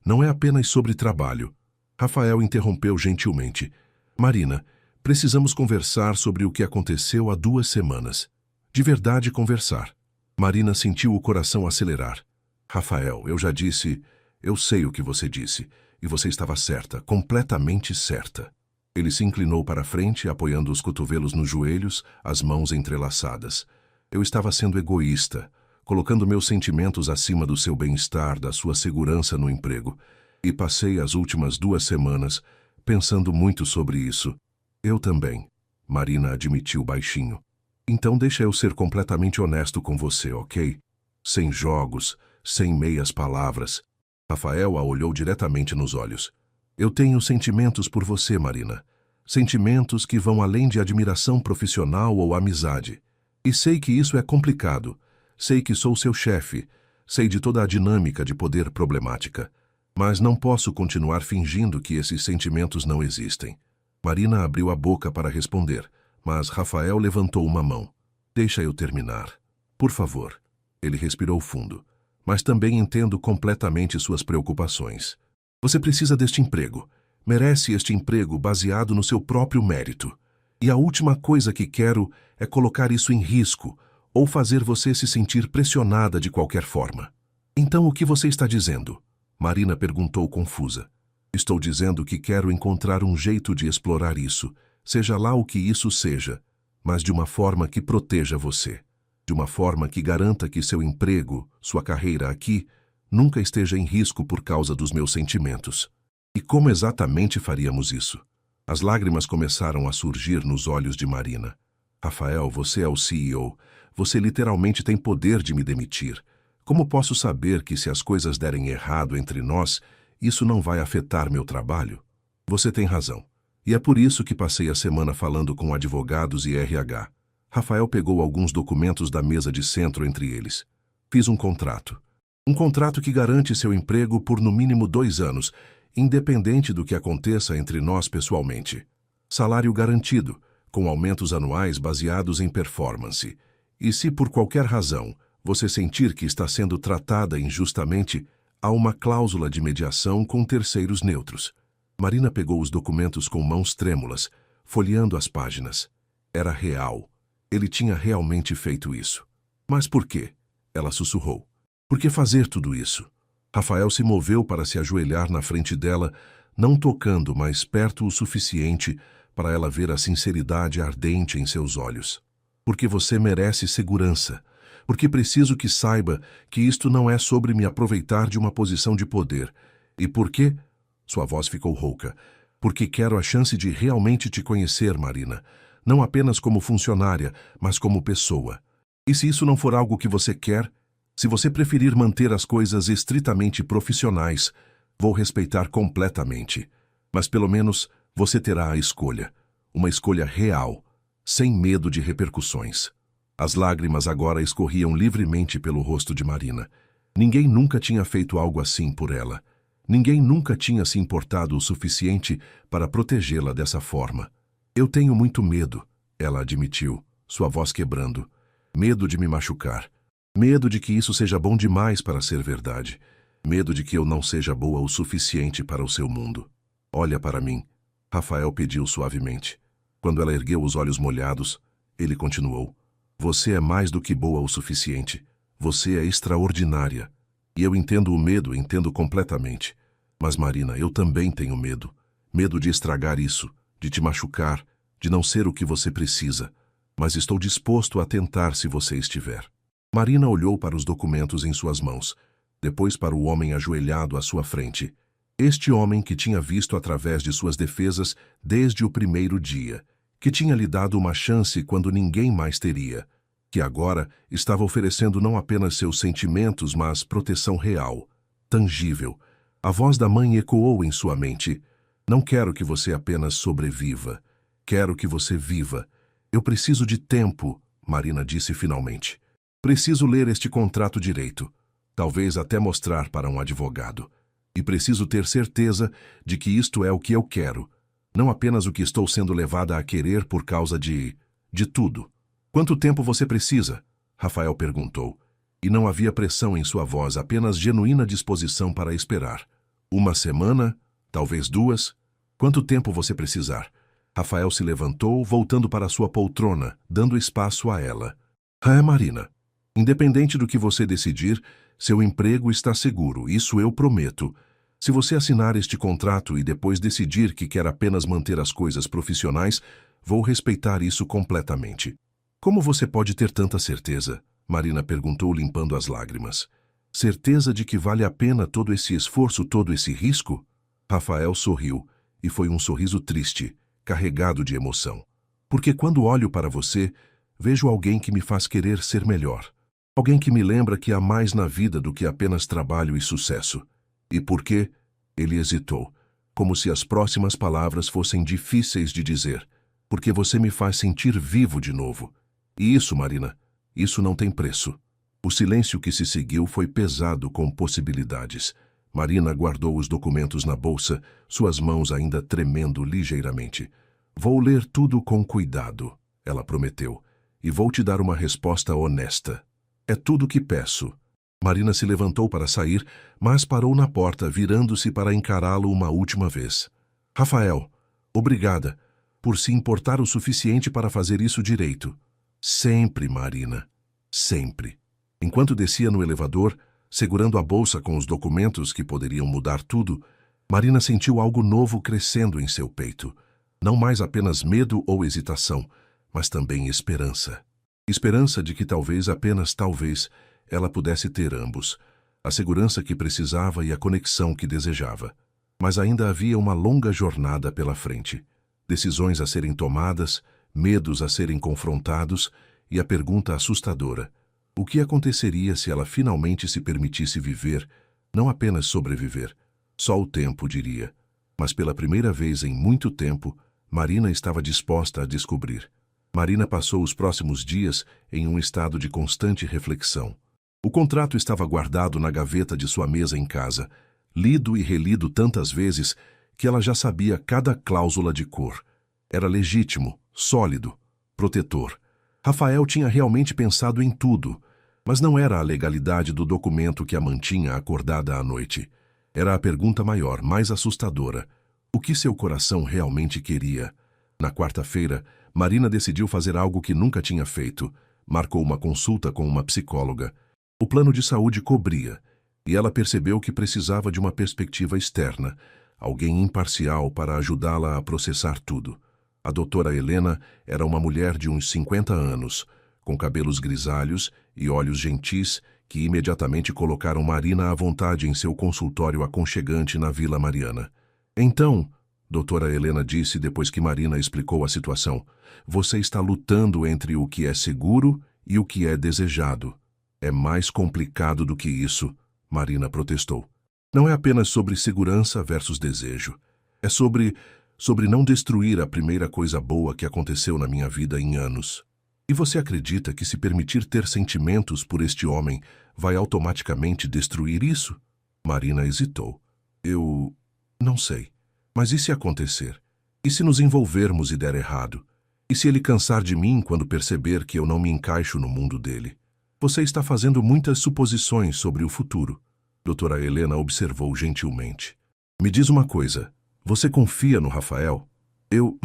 Não é apenas sobre trabalho. Rafael interrompeu gentilmente. Marina, precisamos conversar sobre o que aconteceu há 2 semanas. De verdade conversar. Marina sentiu o coração acelerar. Rafael, eu já disse... Eu sei o que você disse. E você estava certa, completamente certa. Ele se inclinou para a frente, apoiando os cotovelos nos joelhos, as mãos entrelaçadas. Eu estava sendo egoísta, colocando meus sentimentos acima do seu bem-estar, da sua segurança no emprego. E passei as últimas 2 semanas pensando muito sobre isso. Eu também, Marina admitiu baixinho. Então deixa eu ser completamente honesto com você, ok? Sem jogos, sem meias palavras. Rafael a olhou diretamente nos olhos. Eu tenho sentimentos por você, Marina. Sentimentos que vão além de admiração profissional ou amizade. E sei que isso é complicado. Sei que sou seu chefe. Sei de toda a dinâmica de poder problemática. Mas não posso continuar fingindo que esses sentimentos não existem. Marina abriu a boca para responder, mas Rafael levantou uma mão. Deixa eu terminar. Por favor. Ele respirou fundo. Mas também entendo completamente suas preocupações. Você precisa deste emprego. Merece este emprego baseado no seu próprio mérito. E a última coisa que quero é colocar isso em risco ou fazer você se sentir pressionada de qualquer forma. Então o que você está dizendo? Marina perguntou confusa. Estou dizendo que quero encontrar um jeito de explorar isso, seja lá o que isso seja, mas de uma forma que proteja você. De uma forma que garanta que seu emprego, sua carreira aqui, nunca esteja em risco por causa dos meus sentimentos. E como exatamente faríamos isso? As lágrimas começaram a surgir nos olhos de Marina. Rafael, você é o CEO. Você literalmente tem poder de me demitir. Como posso saber que se as coisas derem errado entre nós, isso não vai afetar meu trabalho? Você tem razão. E é por isso que passei a semana falando com advogados e RH. Rafael pegou alguns documentos da mesa de centro entre eles. Fiz um contrato. Um contrato que garante seu emprego por no mínimo 2 anos, independente do que aconteça entre nós pessoalmente. Salário garantido, com aumentos anuais baseados em performance. E se por qualquer razão você sentir que está sendo tratada injustamente, há uma cláusula de mediação com terceiros neutros. Marina pegou os documentos com mãos trêmulas, folheando as páginas. Era real. Ele tinha realmente feito isso. Mas por quê? Ela sussurrou. Por que fazer tudo isso? Rafael se moveu para se ajoelhar na frente dela, não tocando, mas perto o suficiente para ela ver a sinceridade ardente em seus olhos. Porque você merece segurança. Porque preciso que saiba que isto não é sobre me aproveitar de uma posição de poder. E por quê? Sua voz ficou rouca. Porque quero a chance de realmente te conhecer, Marina. Não apenas como funcionária, mas como pessoa. E se isso não for algo que você quer, se você preferir manter as coisas estritamente profissionais, vou respeitar completamente. Mas pelo menos você terá a escolha. Uma escolha real, sem medo de repercussões. As lágrimas agora escorriam livremente pelo rosto de Marina. Ninguém nunca tinha feito algo assim por ela. Ninguém nunca tinha se importado o suficiente para protegê-la dessa forma. Eu tenho muito medo, ela admitiu, sua voz quebrando. Medo de me machucar. Medo de que isso seja bom demais para ser verdade. Medo de que eu não seja boa o suficiente para o seu mundo. Olha para mim, Rafael pediu suavemente. Quando ela ergueu os olhos molhados, ele continuou. Você é mais do que boa o suficiente. Você é extraordinária. E eu entendo o medo, entendo completamente. Mas, Marina, eu também tenho medo. Medo de estragar isso, de te machucar, de não ser o que você precisa. Mas estou disposto a tentar se você estiver. Marina olhou para os documentos em suas mãos, depois para o homem ajoelhado à sua frente. Este homem que tinha visto através de suas defesas desde o primeiro dia, que tinha lhe dado uma chance quando ninguém mais teria, que agora estava oferecendo não apenas seus sentimentos, mas proteção real, tangível. A voz da mãe ecoou em sua mente. Não quero que você apenas sobreviva. Quero que você viva. Eu preciso de tempo, Marina disse finalmente. Preciso ler este contrato direito. Talvez até mostrar para um advogado. E preciso ter certeza de que isto é o que eu quero. Não apenas o que estou sendo levada a querer por causa de tudo. Quanto tempo você precisa? Rafael perguntou. E não havia pressão em sua voz, apenas genuína disposição para esperar. 1 semana? Talvez 2? Quanto tempo você precisar? Rafael se levantou, voltando para sua poltrona, dando espaço a ela. Marina, independente do que você decidir, seu emprego está seguro, isso eu prometo. Se você assinar este contrato e depois decidir que quer apenas manter as coisas profissionais, vou respeitar isso completamente. Como você pode ter tanta certeza? Marina perguntou, limpando as lágrimas. Certeza de que vale a pena todo esse esforço, todo esse risco? Rafael sorriu, e foi um sorriso triste, carregado de emoção. Porque quando olho para você, vejo alguém que me faz querer ser melhor. Alguém que me lembra que há mais na vida do que apenas trabalho e sucesso. E por quê? Ele hesitou, como se as próximas palavras fossem difíceis de dizer. Porque você me faz sentir vivo de novo. E isso, Marina, isso não tem preço. O silêncio que se seguiu foi pesado com possibilidades. Marina guardou os documentos na bolsa, suas mãos ainda tremendo ligeiramente. Vou ler tudo com cuidado, ela prometeu, e vou te dar uma resposta honesta. É tudo o que peço. Marina se levantou para sair, mas parou na porta, virando-se para encará-lo uma última vez. Rafael, obrigada, por se importar o suficiente para fazer isso direito. Sempre, Marina. Sempre. Enquanto descia no elevador, segurando a bolsa com os documentos que poderiam mudar tudo, Marina sentiu algo novo crescendo em seu peito. Não mais apenas medo ou hesitação, mas também esperança. Esperança de que talvez, apenas talvez, ela pudesse ter ambos. A segurança que precisava e a conexão que desejava. Mas ainda havia uma longa jornada pela frente. Decisões a serem tomadas, medos a serem confrontados e a pergunta assustadora: o que aconteceria se ela finalmente se permitisse viver, não apenas sobreviver? Só o tempo diria. Mas pela primeira vez em muito tempo, Marina estava disposta a descobrir. Marina passou os próximos dias em um estado de constante reflexão. O contrato estava guardado na gaveta de sua mesa em casa, lido e relido tantas vezes que ela já sabia cada cláusula de cor. Era legítimo, sólido, protetor. Rafael tinha realmente pensado em tudo, mas não era a legalidade do documento que a mantinha acordada à noite. Era a pergunta maior, mais assustadora: o que seu coração realmente queria? Na quarta-feira, Marina decidiu fazer algo que nunca tinha feito. Marcou uma consulta com uma psicóloga. O plano de saúde cobria, e ela percebeu que precisava de uma perspectiva externa, alguém imparcial para ajudá-la a processar tudo. A doutora Helena era uma mulher de uns 50 anos, com cabelos grisalhos e olhos gentis que imediatamente colocaram Marina à vontade em seu consultório aconchegante na Vila Mariana. Então, doutora Helena disse depois que Marina explicou a situação, você está lutando entre o que é seguro e o que é desejado. É mais complicado do que isso, Marina protestou. Não é apenas sobre segurança versus desejo. É sobre não destruir a primeira coisa boa que aconteceu na minha vida em anos. E você acredita que se permitir ter sentimentos por este homem vai automaticamente destruir isso? Marina hesitou. Eu não sei. Mas e se acontecer? E se nos envolvermos e der errado? E se ele cansar de mim quando perceber que eu não me encaixo no mundo dele? Você está fazendo muitas suposições sobre o futuro. Doutora Helena observou gentilmente. Me diz uma coisa. Você confia no Rafael?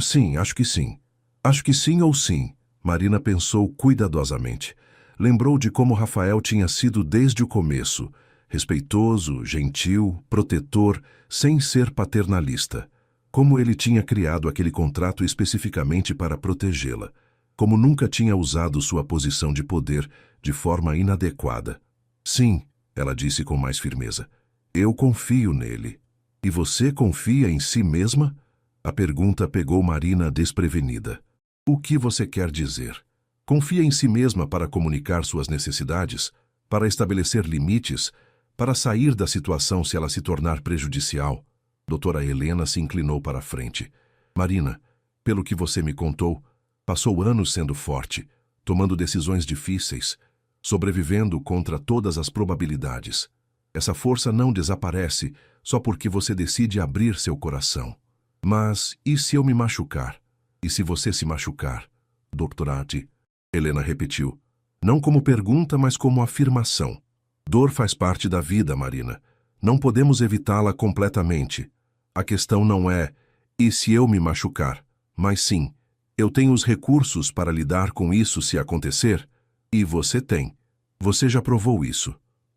Sim, acho que sim. Acho que sim ou sim. Marina pensou cuidadosamente. Lembrou de como Rafael tinha sido desde o começo. Respeitoso, gentil, protetor, sem ser paternalista. Como ele tinha criado aquele contrato especificamente para protegê-la. Como nunca tinha usado sua posição de poder de forma inadequada. Sim, ela disse com mais firmeza. Eu confio nele. E você confia em si mesma? A pergunta pegou Marina desprevenida. O que você quer dizer? Confia em si mesma para comunicar suas necessidades, para estabelecer limites, para sair da situação se ela se tornar prejudicial? Doutora Helena se inclinou para a frente. Marina, pelo que você me contou, passou anos sendo forte, tomando decisões difíceis, sobrevivendo contra todas as probabilidades. Essa força não desaparece só porque você decide abrir seu coração. Mas e se eu me machucar? E se você se machucar? Doutorate, Helena repetiu. Não como pergunta, mas como afirmação. Dor faz parte da vida, Marina. Não podemos evitá-la completamente. A questão não é, e se eu me machucar? Mas sim, eu tenho os recursos para lidar com isso se acontecer? E você tem. Você já provou isso.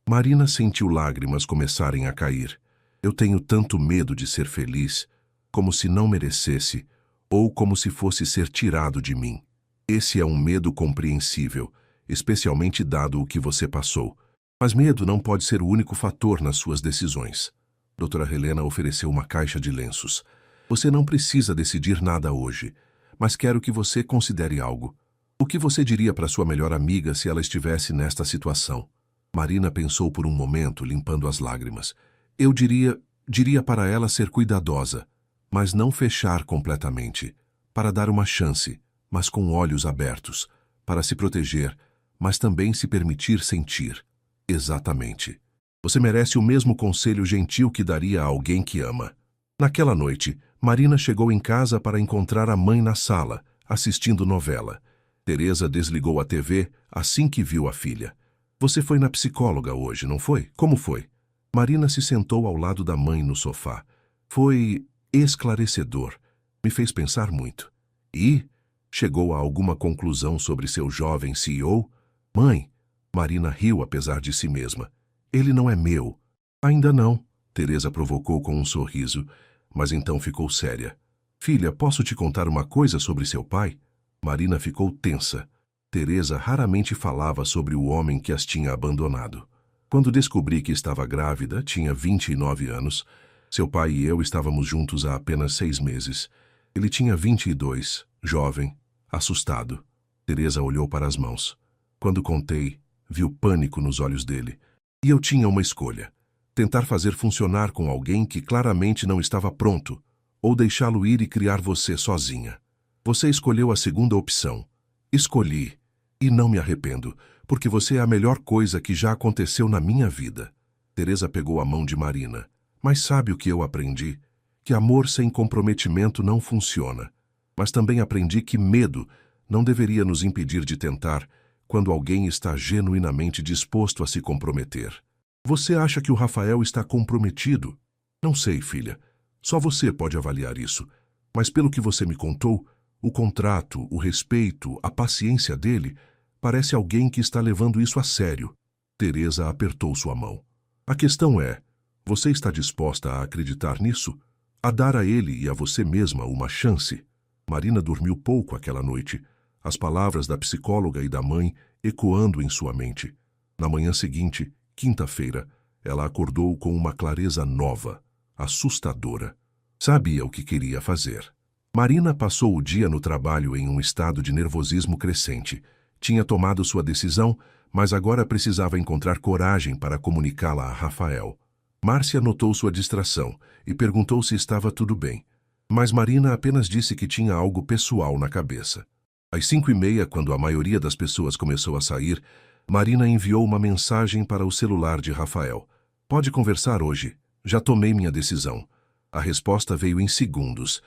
Marina sentiu lágrimas começarem a cair. Eu tenho tanto medo de ser feliz, como se não merecesse, ou como se fosse ser tirado de mim. Esse é um medo compreensível, especialmente dado o que você passou. Mas medo não pode ser o único fator nas suas decisões. Doutora Helena ofereceu uma caixa de lenços. Você não precisa decidir nada hoje, mas quero que você considere algo. O que você diria para sua melhor amiga se ela estivesse nesta situação? Marina pensou por um momento, limpando as lágrimas. Eu diria para ela ser cuidadosa, mas não fechar completamente, para dar uma chance, mas com olhos abertos, para se proteger, mas também se permitir sentir. Exatamente. Você merece o mesmo conselho gentil que daria a alguém que ama. Naquela noite, Marina chegou em casa para encontrar a mãe na sala, assistindo novela. Teresa desligou a TV assim que viu a filha. Você foi na psicóloga hoje, não foi? Como foi? Marina se sentou ao lado da mãe no sofá. Foi esclarecedor. Me fez pensar muito. E chegou a alguma conclusão sobre seu jovem CEO? Mãe, Marina riu apesar de si mesma. Ele não é meu. Ainda não. Teresa provocou com um sorriso, mas então ficou séria. Filha, posso te contar uma coisa sobre seu pai? Marina ficou tensa. Teresa raramente falava sobre o homem que as tinha abandonado. Quando descobri que estava grávida, tinha 29 anos. Seu pai e eu estávamos juntos há apenas 6 meses. Ele tinha 22, jovem, assustado. Teresa olhou para as mãos. Quando contei, vi o pânico nos olhos dele. E eu tinha uma escolha. Tentar fazer funcionar com alguém que claramente não estava pronto, ou deixá-lo ir e criar você sozinha. Você escolheu a segunda opção. Escolhi, e não me arrependo, porque você é a melhor coisa que já aconteceu na minha vida. Teresa pegou a mão de Marina. Mas sabe o que eu aprendi? Que amor sem comprometimento não funciona. Mas também aprendi que medo não deveria nos impedir de tentar quando alguém está genuinamente disposto a se comprometer. Você acha que o Rafael está comprometido? Não sei, filha. Só você pode avaliar isso. Mas pelo que você me contou, o contrato, o respeito, a paciência dele, parece alguém que está levando isso a sério. Teresa apertou sua mão. A questão é, você está disposta a acreditar nisso? A dar a ele e a você mesma uma chance? Marina dormiu pouco aquela noite, as palavras da psicóloga e da mãe ecoando em sua mente. Na manhã seguinte, quinta-feira, ela acordou com uma clareza nova, assustadora. Sabia o que queria fazer. Marina passou o dia no trabalho em um estado de nervosismo crescente. Tinha tomado sua decisão, mas agora precisava encontrar coragem para comunicá-la a Rafael. Márcia notou sua distração e perguntou se estava tudo bem. Mas Marina apenas disse que tinha algo pessoal na cabeça. Às 5h30, quando a maioria das pessoas começou a sair, Marina enviou uma mensagem para o celular de Rafael. Pode conversar hoje. Já tomei minha decisão. A resposta veio em segundos.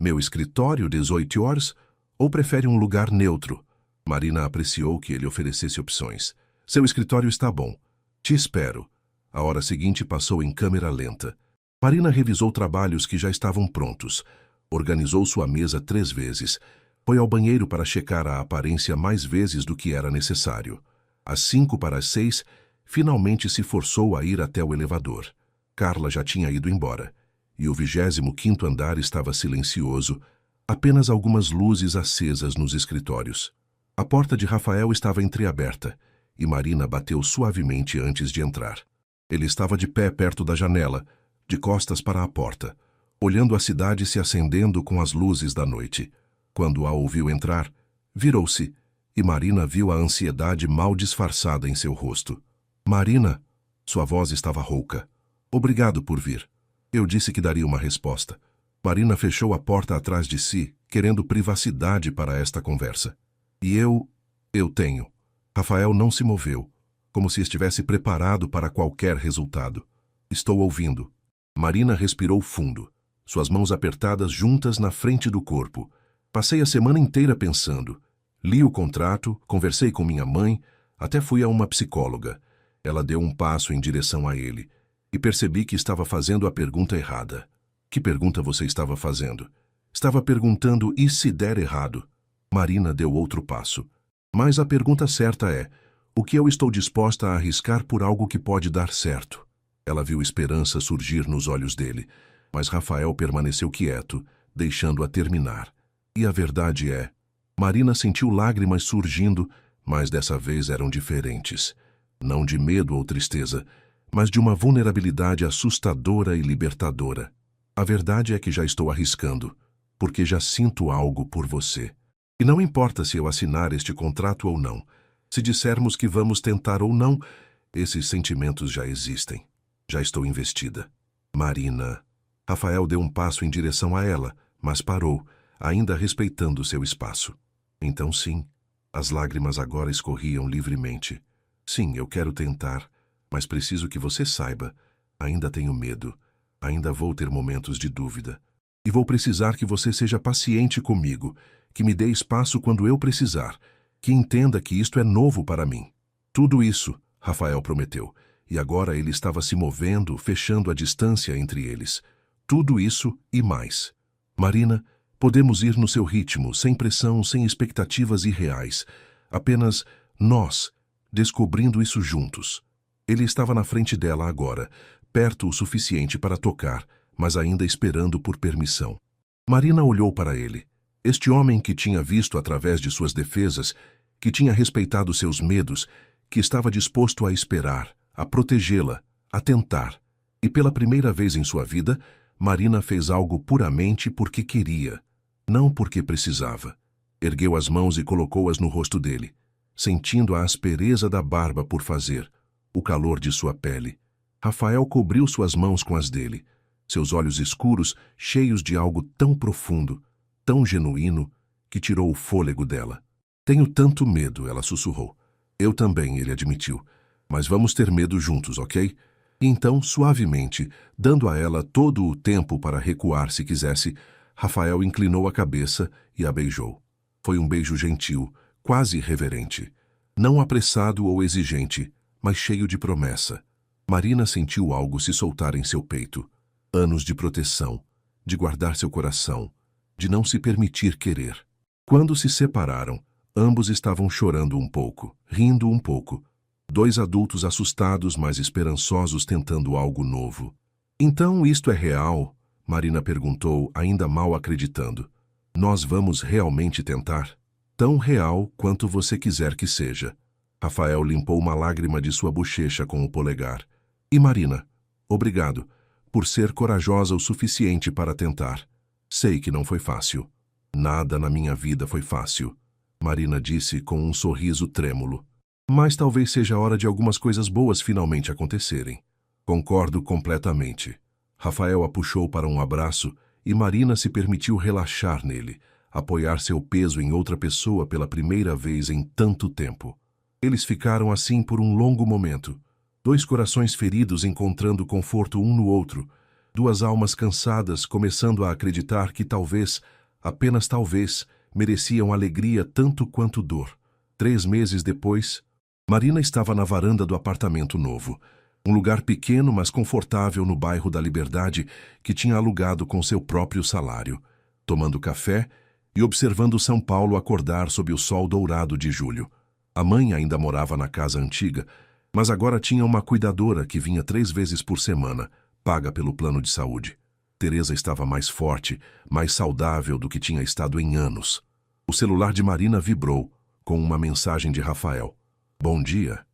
Meu escritório, 18 horas? Ou prefere um lugar neutro? Marina apreciou que ele oferecesse opções. Seu escritório está bom. Te espero. A hora seguinte passou em câmera lenta. Marina revisou trabalhos que já estavam prontos. Organizou sua mesa 3 vezes. Foi ao banheiro para checar a aparência mais vezes do que era necessário. Às 5:45, finalmente se forçou a ir até o elevador. Carla já tinha ido embora. E o 25º andar estava silencioso, apenas algumas luzes acesas nos escritórios. A porta de Rafael estava entreaberta, e Marina bateu suavemente antes de entrar. Ele estava de pé perto da janela, de costas para a porta, olhando a cidade se acendendo com as luzes da noite. Quando a ouviu entrar, virou-se, e Marina viu a ansiedade mal disfarçada em seu rosto. Marina, sua voz estava rouca. Obrigado por vir. Eu disse que daria uma resposta. Marina fechou a porta atrás de si, querendo privacidade para esta conversa. E eu tenho. Rafael não se moveu, como se estivesse preparado para qualquer resultado. Estou ouvindo. Marina respirou fundo, suas mãos apertadas juntas na frente do corpo. Passei a semana inteira pensando. Li o contrato, conversei com minha mãe, até fui a uma psicóloga. Ela deu um passo em direção a ele, e percebi que estava fazendo a pergunta errada. Que pergunta você estava fazendo? Estava perguntando e se der errado? Marina deu outro passo. Mas a pergunta certa é, o que eu estou disposta a arriscar por algo que pode dar certo? Ela viu esperança surgir nos olhos dele, mas Rafael permaneceu quieto, deixando-a terminar. E a verdade é, Marina sentiu lágrimas surgindo, mas dessa vez eram diferentes. Não de medo ou tristeza, mas de uma vulnerabilidade assustadora e libertadora. A verdade é que já estou arriscando, porque já sinto algo por você. E não importa se eu assinar este contrato ou não, se dissermos que vamos tentar ou não, esses sentimentos já existem. Já estou investida. Marina. Rafael deu um passo em direção a ela, mas parou, ainda respeitando seu espaço. Então sim, as lágrimas agora escorriam livremente. Sim, eu quero tentar, mas preciso que você saiba, ainda tenho medo, ainda vou ter momentos de dúvida. E vou precisar que você seja paciente comigo, que me dê espaço quando eu precisar, que entenda que isto é novo para mim. Tudo isso, Rafael prometeu, e agora ele estava se movendo, fechando a distância entre eles. Tudo isso e mais. Marina, podemos ir no seu ritmo, sem pressão, sem expectativas irreais. Apenas nós, descobrindo isso juntos. Ele estava na frente dela agora, perto o suficiente para tocar, mas ainda esperando por permissão. Marina olhou para ele. Este homem que tinha visto através de suas defesas, que tinha respeitado seus medos, que estava disposto a esperar, a protegê-la, a tentar. E pela primeira vez em sua vida, Marina fez algo puramente porque queria, não porque precisava. Ergueu as mãos e colocou-as no rosto dele, sentindo a aspereza da barba por fazer, o calor de sua pele. Rafael cobriu suas mãos com as dele, seus olhos escuros, cheios de algo tão profundo, tão genuíno, que tirou o fôlego dela. Tenho tanto medo, ela sussurrou. Eu também, ele admitiu. Mas vamos ter medo juntos, ok? E então, suavemente, dando a ela todo o tempo para recuar se quisesse, Rafael inclinou a cabeça e a beijou. Foi um beijo gentil, quase reverente. Não apressado ou exigente, mas cheio de promessa. Marina sentiu algo se soltar em seu peito. Anos de proteção, de guardar seu coração, de não se permitir querer. Quando se separaram, ambos estavam chorando um pouco, rindo um pouco. Dois adultos assustados, mas esperançosos, tentando algo novo. Então isto é real? Marina perguntou, ainda mal acreditando. Nós vamos realmente tentar? Tão real quanto você quiser que seja. Rafael limpou uma lágrima de sua bochecha com o polegar. E Marina, obrigado, por ser corajosa o suficiente para tentar. Sei que não foi fácil. Nada na minha vida foi fácil, Marina disse com um sorriso trêmulo. Mas talvez seja a hora de algumas coisas boas finalmente acontecerem. Concordo completamente. Rafael a puxou para um abraço e Marina se permitiu relaxar nele, apoiar seu peso em outra pessoa pela primeira vez em tanto tempo. Eles ficaram assim por um longo momento. Dois corações feridos encontrando conforto um no outro. Duas almas cansadas começando a acreditar que talvez, apenas talvez, mereciam alegria tanto quanto dor. 3 meses depois, Marina estava na varanda do apartamento novo. Um lugar pequeno, mas confortável no bairro da Liberdade que tinha alugado com seu próprio salário, tomando café e observando São Paulo acordar sob o sol dourado de julho. A mãe ainda morava na casa antiga, mas agora tinha uma cuidadora que vinha 3 vezes por semana, paga pelo plano de saúde. Teresa estava mais forte, mais saudável do que tinha estado em anos. O celular de Marina vibrou, com uma mensagem de Rafael. Bom dia.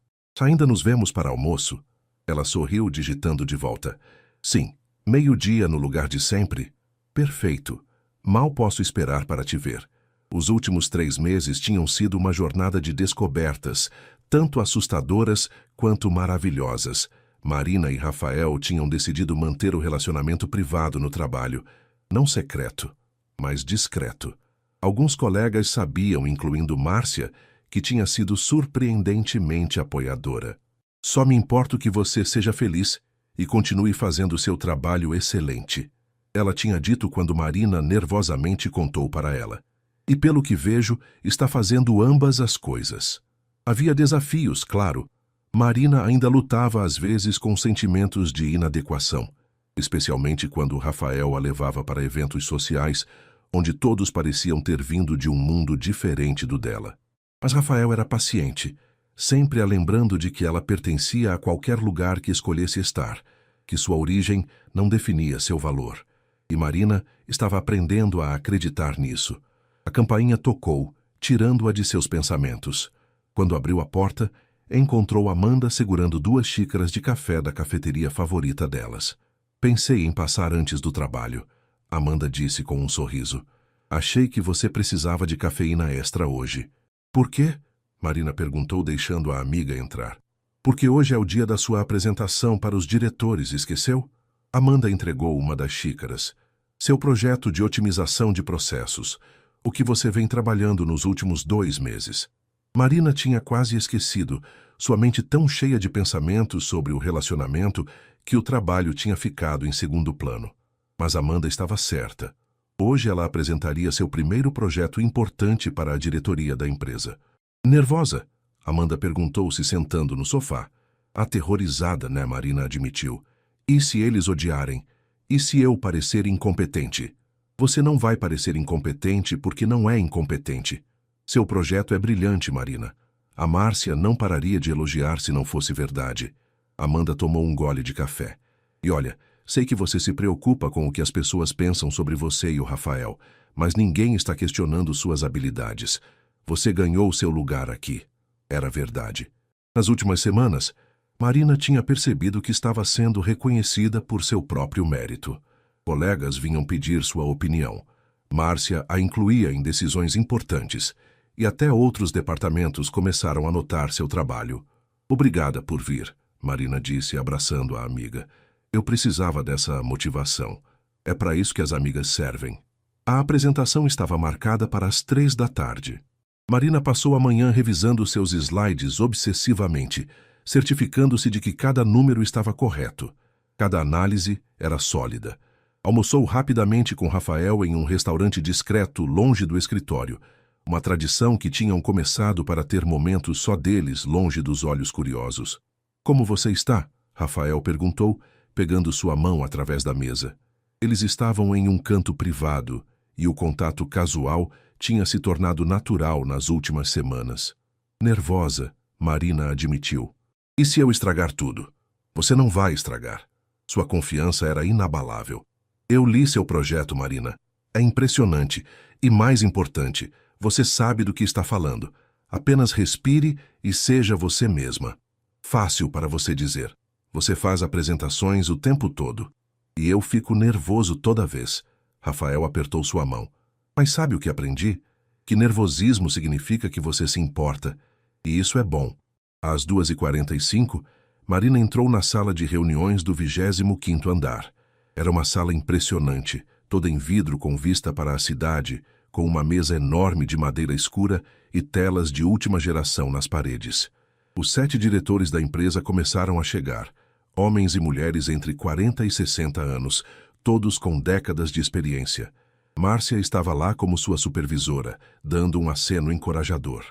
Ainda nos vemos para almoço? Ela sorriu, digitando de volta. Sim, 12h no lugar de sempre? Perfeito. Mal posso esperar para te ver. Os últimos 3 meses tinham sido uma jornada de descobertas, tanto assustadoras quanto maravilhosas. Marina e Rafael tinham decidido manter o relacionamento privado no trabalho, não secreto, mas discreto. Alguns colegas sabiam, incluindo Márcia, que tinha sido surpreendentemente apoiadora. Só me importo que você seja feliz e continue fazendo seu trabalho excelente. Ela tinha dito quando Marina nervosamente contou para ela. E pelo que vejo, está fazendo ambas as coisas. Havia desafios, claro. Marina ainda lutava às vezes com sentimentos de inadequação, especialmente quando Rafael a levava para eventos sociais, onde todos pareciam ter vindo de um mundo diferente do dela. Mas Rafael era paciente, sempre a lembrando de que ela pertencia a qualquer lugar que escolhesse estar, que sua origem não definia seu valor. E Marina estava aprendendo a acreditar nisso. A campainha tocou, tirando-a de seus pensamentos. Quando abriu a porta, encontrou Amanda segurando 2 xícaras de café da cafeteria favorita delas. Pensei em passar antes do trabalho, Amanda disse com um sorriso. Achei que você precisava de cafeína extra hoje. Por quê? Marina perguntou, deixando a amiga entrar. Porque hoje é o dia da sua apresentação para os diretores, esqueceu? Amanda entregou uma das xícaras. Seu projeto de otimização de processos, o que você vem trabalhando nos últimos 2 meses. Marina tinha quase esquecido, sua mente tão cheia de pensamentos sobre o relacionamento que o trabalho tinha ficado em segundo plano. Mas Amanda estava certa. Hoje ela apresentaria seu primeiro projeto importante para a diretoria da empresa. Nervosa? Amanda perguntou, se sentando no sofá. Aterrorizada, né? Marina admitiu. E se eles odiarem? E se eu parecer incompetente? Você não vai parecer incompetente porque não é incompetente. Seu projeto é brilhante, Marina. A Márcia não pararia de elogiar se não fosse verdade. Amanda tomou um gole de café. E olha, sei que você se preocupa com o que as pessoas pensam sobre você e o Rafael, mas ninguém está questionando suas habilidades. Você ganhou seu lugar aqui. Era verdade. Nas últimas semanas, Marina tinha percebido que estava sendo reconhecida por seu próprio mérito. Colegas vinham pedir sua opinião. Márcia a incluía em decisões importantes, e até outros departamentos começaram a notar seu trabalho. Obrigada por vir, Marina disse, abraçando a amiga. Eu precisava dessa motivação. É para isso que as amigas servem. A apresentação estava marcada para as 3 da tarde. Marina passou a manhã revisando seus slides obsessivamente, certificando-se de que cada número estava correto. Cada análise era sólida. Almoçou rapidamente com Rafael em um restaurante discreto, longe do escritório. Uma tradição que tinham começado para ter momentos só deles, longe dos olhos curiosos. Como você está? Rafael perguntou, pegando sua mão através da mesa. Eles estavam em um canto privado, e o contato casual tinha se tornado natural nas últimas semanas. Nervosa, Marina admitiu. E se eu estragar tudo? Você não vai estragar. Sua confiança era inabalável. Eu li seu projeto, Marina. É impressionante. E mais importante, você sabe do que está falando. Apenas respire e seja você mesma. Fácil para você dizer. Você faz apresentações o tempo todo. E eu fico nervoso toda vez. Rafael apertou sua mão. Mas sabe o que aprendi? Que nervosismo significa que você se importa. E isso é bom. Às 2h45, Marina entrou na sala de reuniões do 25º andar. Era uma sala impressionante, toda em vidro com vista para a cidade, com uma mesa enorme de madeira escura e telas de última geração nas paredes. Os 7 diretores da empresa começaram a chegar, homens e mulheres entre 40 e 60 anos, todos com décadas de experiência. Márcia estava lá como sua supervisora, dando um aceno encorajador.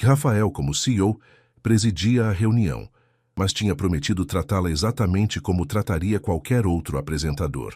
Rafael, como CEO, presidia a reunião, mas tinha prometido tratá-la exatamente como trataria qualquer outro apresentador.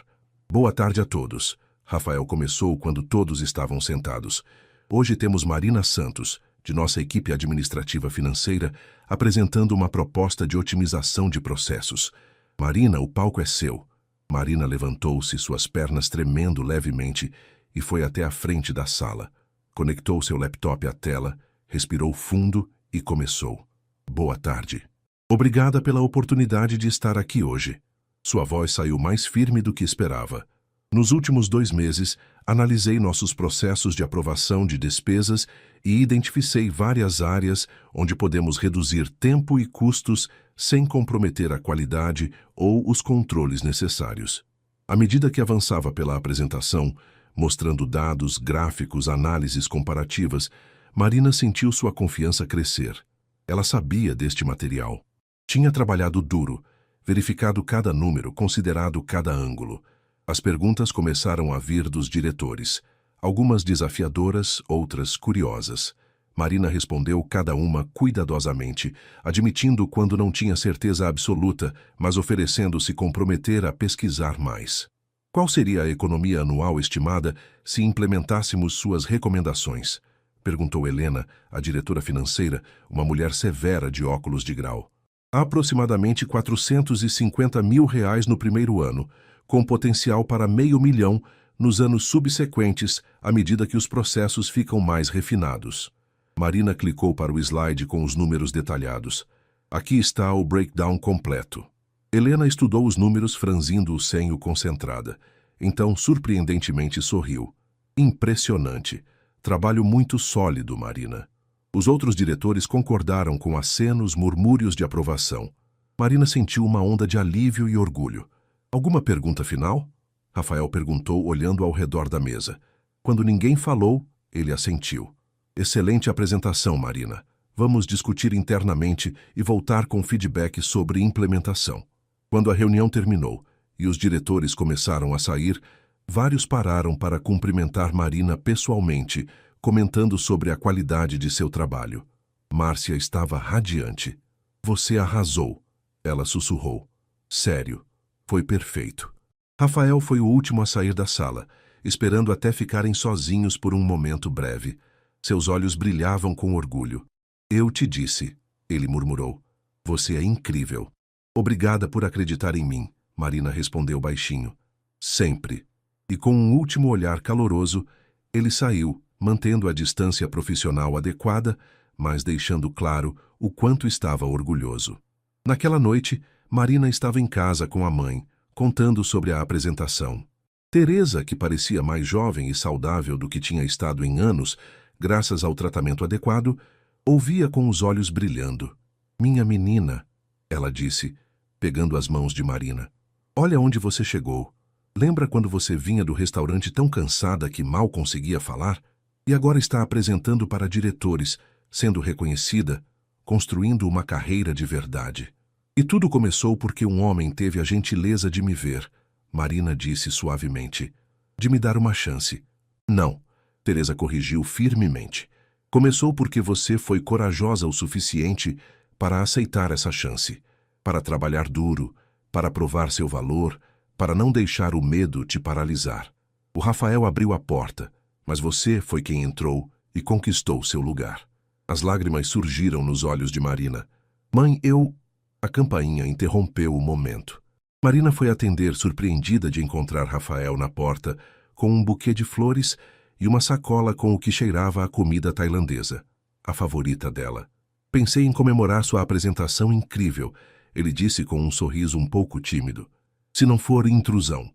Boa tarde a todos. Rafael começou quando todos estavam sentados. Hoje temos Marina Santos, de nossa equipe administrativa financeira, apresentando uma proposta de otimização de processos. Marina, o palco é seu. Marina levantou-se, suas pernas tremendo levemente, e foi até a frente da sala. Conectou seu laptop à tela, respirou fundo e começou. Boa tarde. Obrigada pela oportunidade de estar aqui hoje. Sua voz saiu mais firme do que esperava. Nos últimos 2 meses, analisei nossos processos de aprovação de despesas e identifiquei várias áreas onde podemos reduzir tempo e custos sem comprometer a qualidade ou os controles necessários. À medida que avançava pela apresentação, mostrando dados, gráficos, análises comparativas, Marina sentiu sua confiança crescer. Ela sabia deste material. Tinha trabalhado duro, verificado cada número, considerado cada ângulo. As perguntas começaram a vir dos diretores, algumas desafiadoras, outras curiosas. Marina respondeu cada uma cuidadosamente, admitindo quando não tinha certeza absoluta, mas oferecendo-se comprometer a pesquisar mais. Qual seria a economia anual estimada se implementássemos suas recomendações? Perguntou Helena, a diretora financeira, uma mulher severa de óculos de grau. Aproximadamente R$ 450 mil no primeiro ano, com potencial para R$500 mil nos anos subsequentes, à medida que os processos ficam mais refinados. Marina clicou para o slide com os números detalhados. Aqui está o breakdown completo. Helena estudou os números franzindo o senho concentrada. Então, surpreendentemente, sorriu. Impressionante. Trabalho muito sólido, Marina. Os outros diretores concordaram com acenos, murmúrios de aprovação. Marina sentiu uma onda de alívio e orgulho. Alguma pergunta final? Rafael perguntou, olhando ao redor da mesa. Quando ninguém falou, ele assentiu. Excelente apresentação, Marina. Vamos discutir internamente e voltar com feedback sobre implementação. Quando a reunião terminou e os diretores começaram a sair, vários pararam para cumprimentar Marina pessoalmente, comentando sobre a qualidade de seu trabalho. Márcia estava radiante. Você arrasou, ela sussurrou. Sério, foi perfeito. Rafael foi o último a sair da sala, esperando até ficarem sozinhos por um momento breve. Seus olhos brilhavam com orgulho. Eu te disse, ele murmurou. Você é incrível. Obrigada por acreditar em mim, Marina respondeu baixinho. Sempre. E com um último olhar caloroso, ele saiu, mantendo a distância profissional adequada, mas deixando claro o quanto estava orgulhoso. Naquela noite, Marina estava em casa com a mãe, contando sobre a apresentação. Teresa, que parecia mais jovem e saudável do que tinha estado em anos, graças ao tratamento adequado, ouvia com os olhos brilhando. Minha menina, ela disse, pegando as mãos de Marina. Olha onde você chegou. Lembra quando você vinha do restaurante tão cansada que mal conseguia falar? E agora está apresentando para diretores, sendo reconhecida, construindo uma carreira de verdade. E tudo começou porque um homem teve a gentileza de me ver, Marina disse suavemente, de me dar uma chance. Não, Teresa corrigiu firmemente. Começou porque você foi corajosa o suficiente para aceitar essa chance, para trabalhar duro, para provar seu valor, para não deixar o medo te paralisar. O Rafael abriu a porta, mas você foi quem entrou e conquistou seu lugar. As lágrimas surgiram nos olhos de Marina. Mãe, eu... A campainha interrompeu o momento. Marina foi atender, surpreendida de encontrar Rafael na porta, com um buquê de flores e uma sacola com o que cheirava a comida tailandesa, a favorita dela. Pensei em comemorar sua apresentação incrível, ele disse com um sorriso um pouco tímido. Se não for intrusão.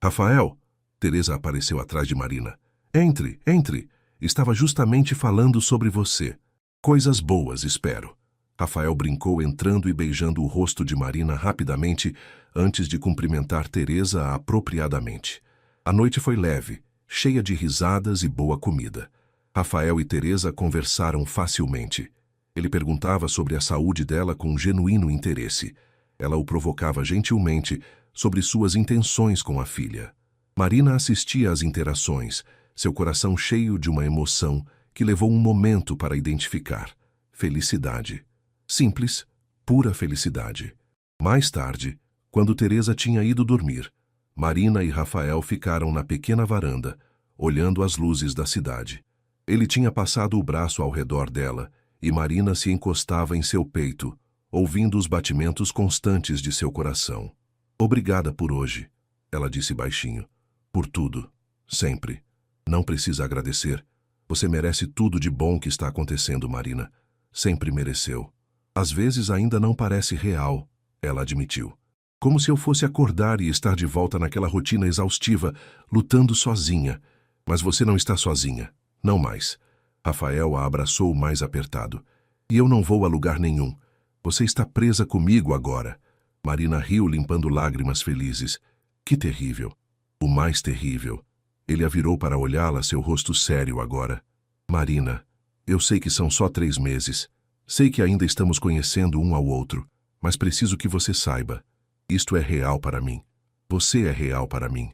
Rafael? Teresa apareceu atrás de Marina. Entre, entre. Estava justamente falando sobre você. Coisas boas, espero. Rafael brincou entrando e beijando o rosto de Marina rapidamente antes de cumprimentar Teresa apropriadamente. A noite foi leve, cheia de risadas e boa comida. Rafael e Teresa conversaram facilmente. Ele perguntava sobre a saúde dela com genuíno interesse. Ela o provocava gentilmente sobre suas intenções com a filha. Marina assistia às interações, seu coração cheio de uma emoção que levou um momento para identificar. Felicidade. Simples, pura felicidade. Mais tarde, quando Teresa tinha ido dormir, Marina e Rafael ficaram na pequena varanda, olhando as luzes da cidade. Ele tinha passado o braço ao redor dela e Marina se encostava em seu peito, ouvindo os batimentos constantes de seu coração. Obrigada por hoje, ela disse baixinho. Por tudo, sempre. Não precisa agradecer. Você merece tudo de bom que está acontecendo, Marina. Sempre mereceu. Às vezes ainda não parece real, ela admitiu. Como se eu fosse acordar e estar de volta naquela rotina exaustiva, lutando sozinha. Mas você não está sozinha. Não mais. Rafael a abraçou mais apertado. E eu não vou a lugar nenhum. Você está presa comigo agora. Marina riu, limpando lágrimas felizes. Que terrível. O mais terrível. Ele a virou para olhá-la, seu rosto sério agora. Marina, eu sei que são só 3 meses. Sei que ainda estamos conhecendo um ao outro, mas preciso que você saiba. Isto é real para mim. Você é real para mim.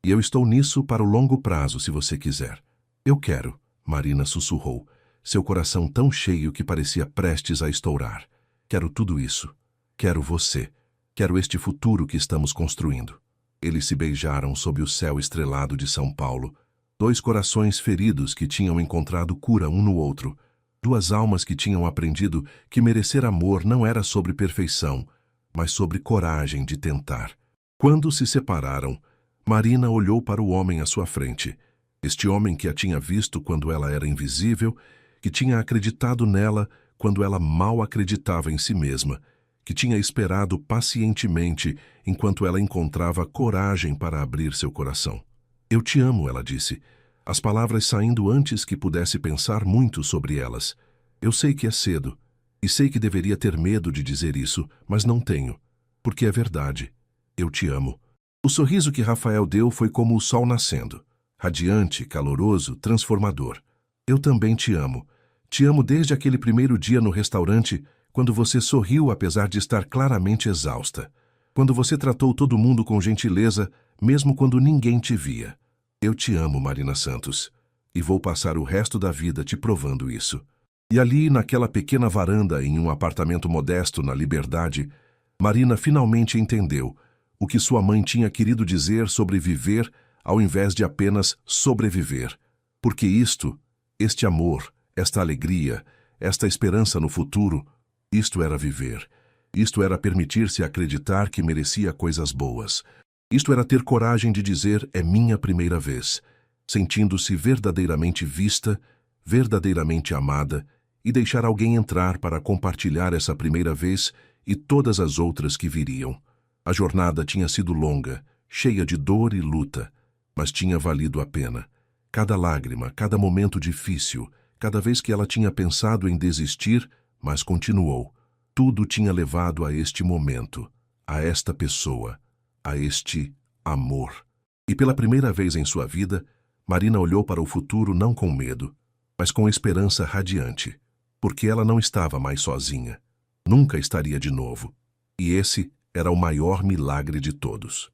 E eu estou nisso para o longo prazo, se você quiser. Eu quero, Marina sussurrou, seu coração tão cheio que parecia prestes a estourar. Quero tudo isso. Quero você. Quero este futuro que estamos construindo. Eles se beijaram sob o céu estrelado de São Paulo. 2 corações feridos que tinham encontrado cura um no outro. 2 almas que tinham aprendido que merecer amor não era sobre perfeição, mas sobre coragem de tentar. Quando se separaram, Marina olhou para o homem à sua frente. Este homem que a tinha visto quando ela era invisível, que tinha acreditado nela quando ela mal acreditava em si mesma, que tinha esperado pacientemente enquanto ela encontrava coragem para abrir seu coração. Eu te amo, ela disse, as palavras saindo antes que pudesse pensar muito sobre elas. Eu sei que é cedo, e sei que deveria ter medo de dizer isso, mas não tenho, porque é verdade. Eu te amo. O sorriso que Rafael deu foi como o sol nascendo, radiante, caloroso, transformador. Eu também te amo. Te amo desde aquele primeiro dia no restaurante, quando você sorriu apesar de estar claramente exausta. Quando você tratou todo mundo com gentileza, mesmo quando ninguém te via. Eu te amo, Marina Santos, e vou passar o resto da vida te provando isso. E ali, naquela pequena varanda em um apartamento modesto na Liberdade, Marina finalmente entendeu o que sua mãe tinha querido dizer sobre viver ao invés de apenas sobreviver. Porque este amor, esta alegria, esta esperança no futuro, isto era viver. Isto era permitir-se acreditar que merecia coisas boas. Isto era ter coragem de dizer, é minha primeira vez, sentindo-se verdadeiramente vista, verdadeiramente amada, e deixar alguém entrar para compartilhar essa primeira vez e todas as outras que viriam. A jornada tinha sido longa, cheia de dor e luta, mas tinha valido a pena. Cada lágrima, cada momento difícil, cada vez que ela tinha pensado em desistir, mas continuou. Tudo tinha levado a este momento, a esta pessoa, a este amor. E pela primeira vez em sua vida, Marina olhou para o futuro não com medo, mas com esperança radiante, porque ela não estava mais sozinha. Nunca estaria de novo. E esse era o maior milagre de todos.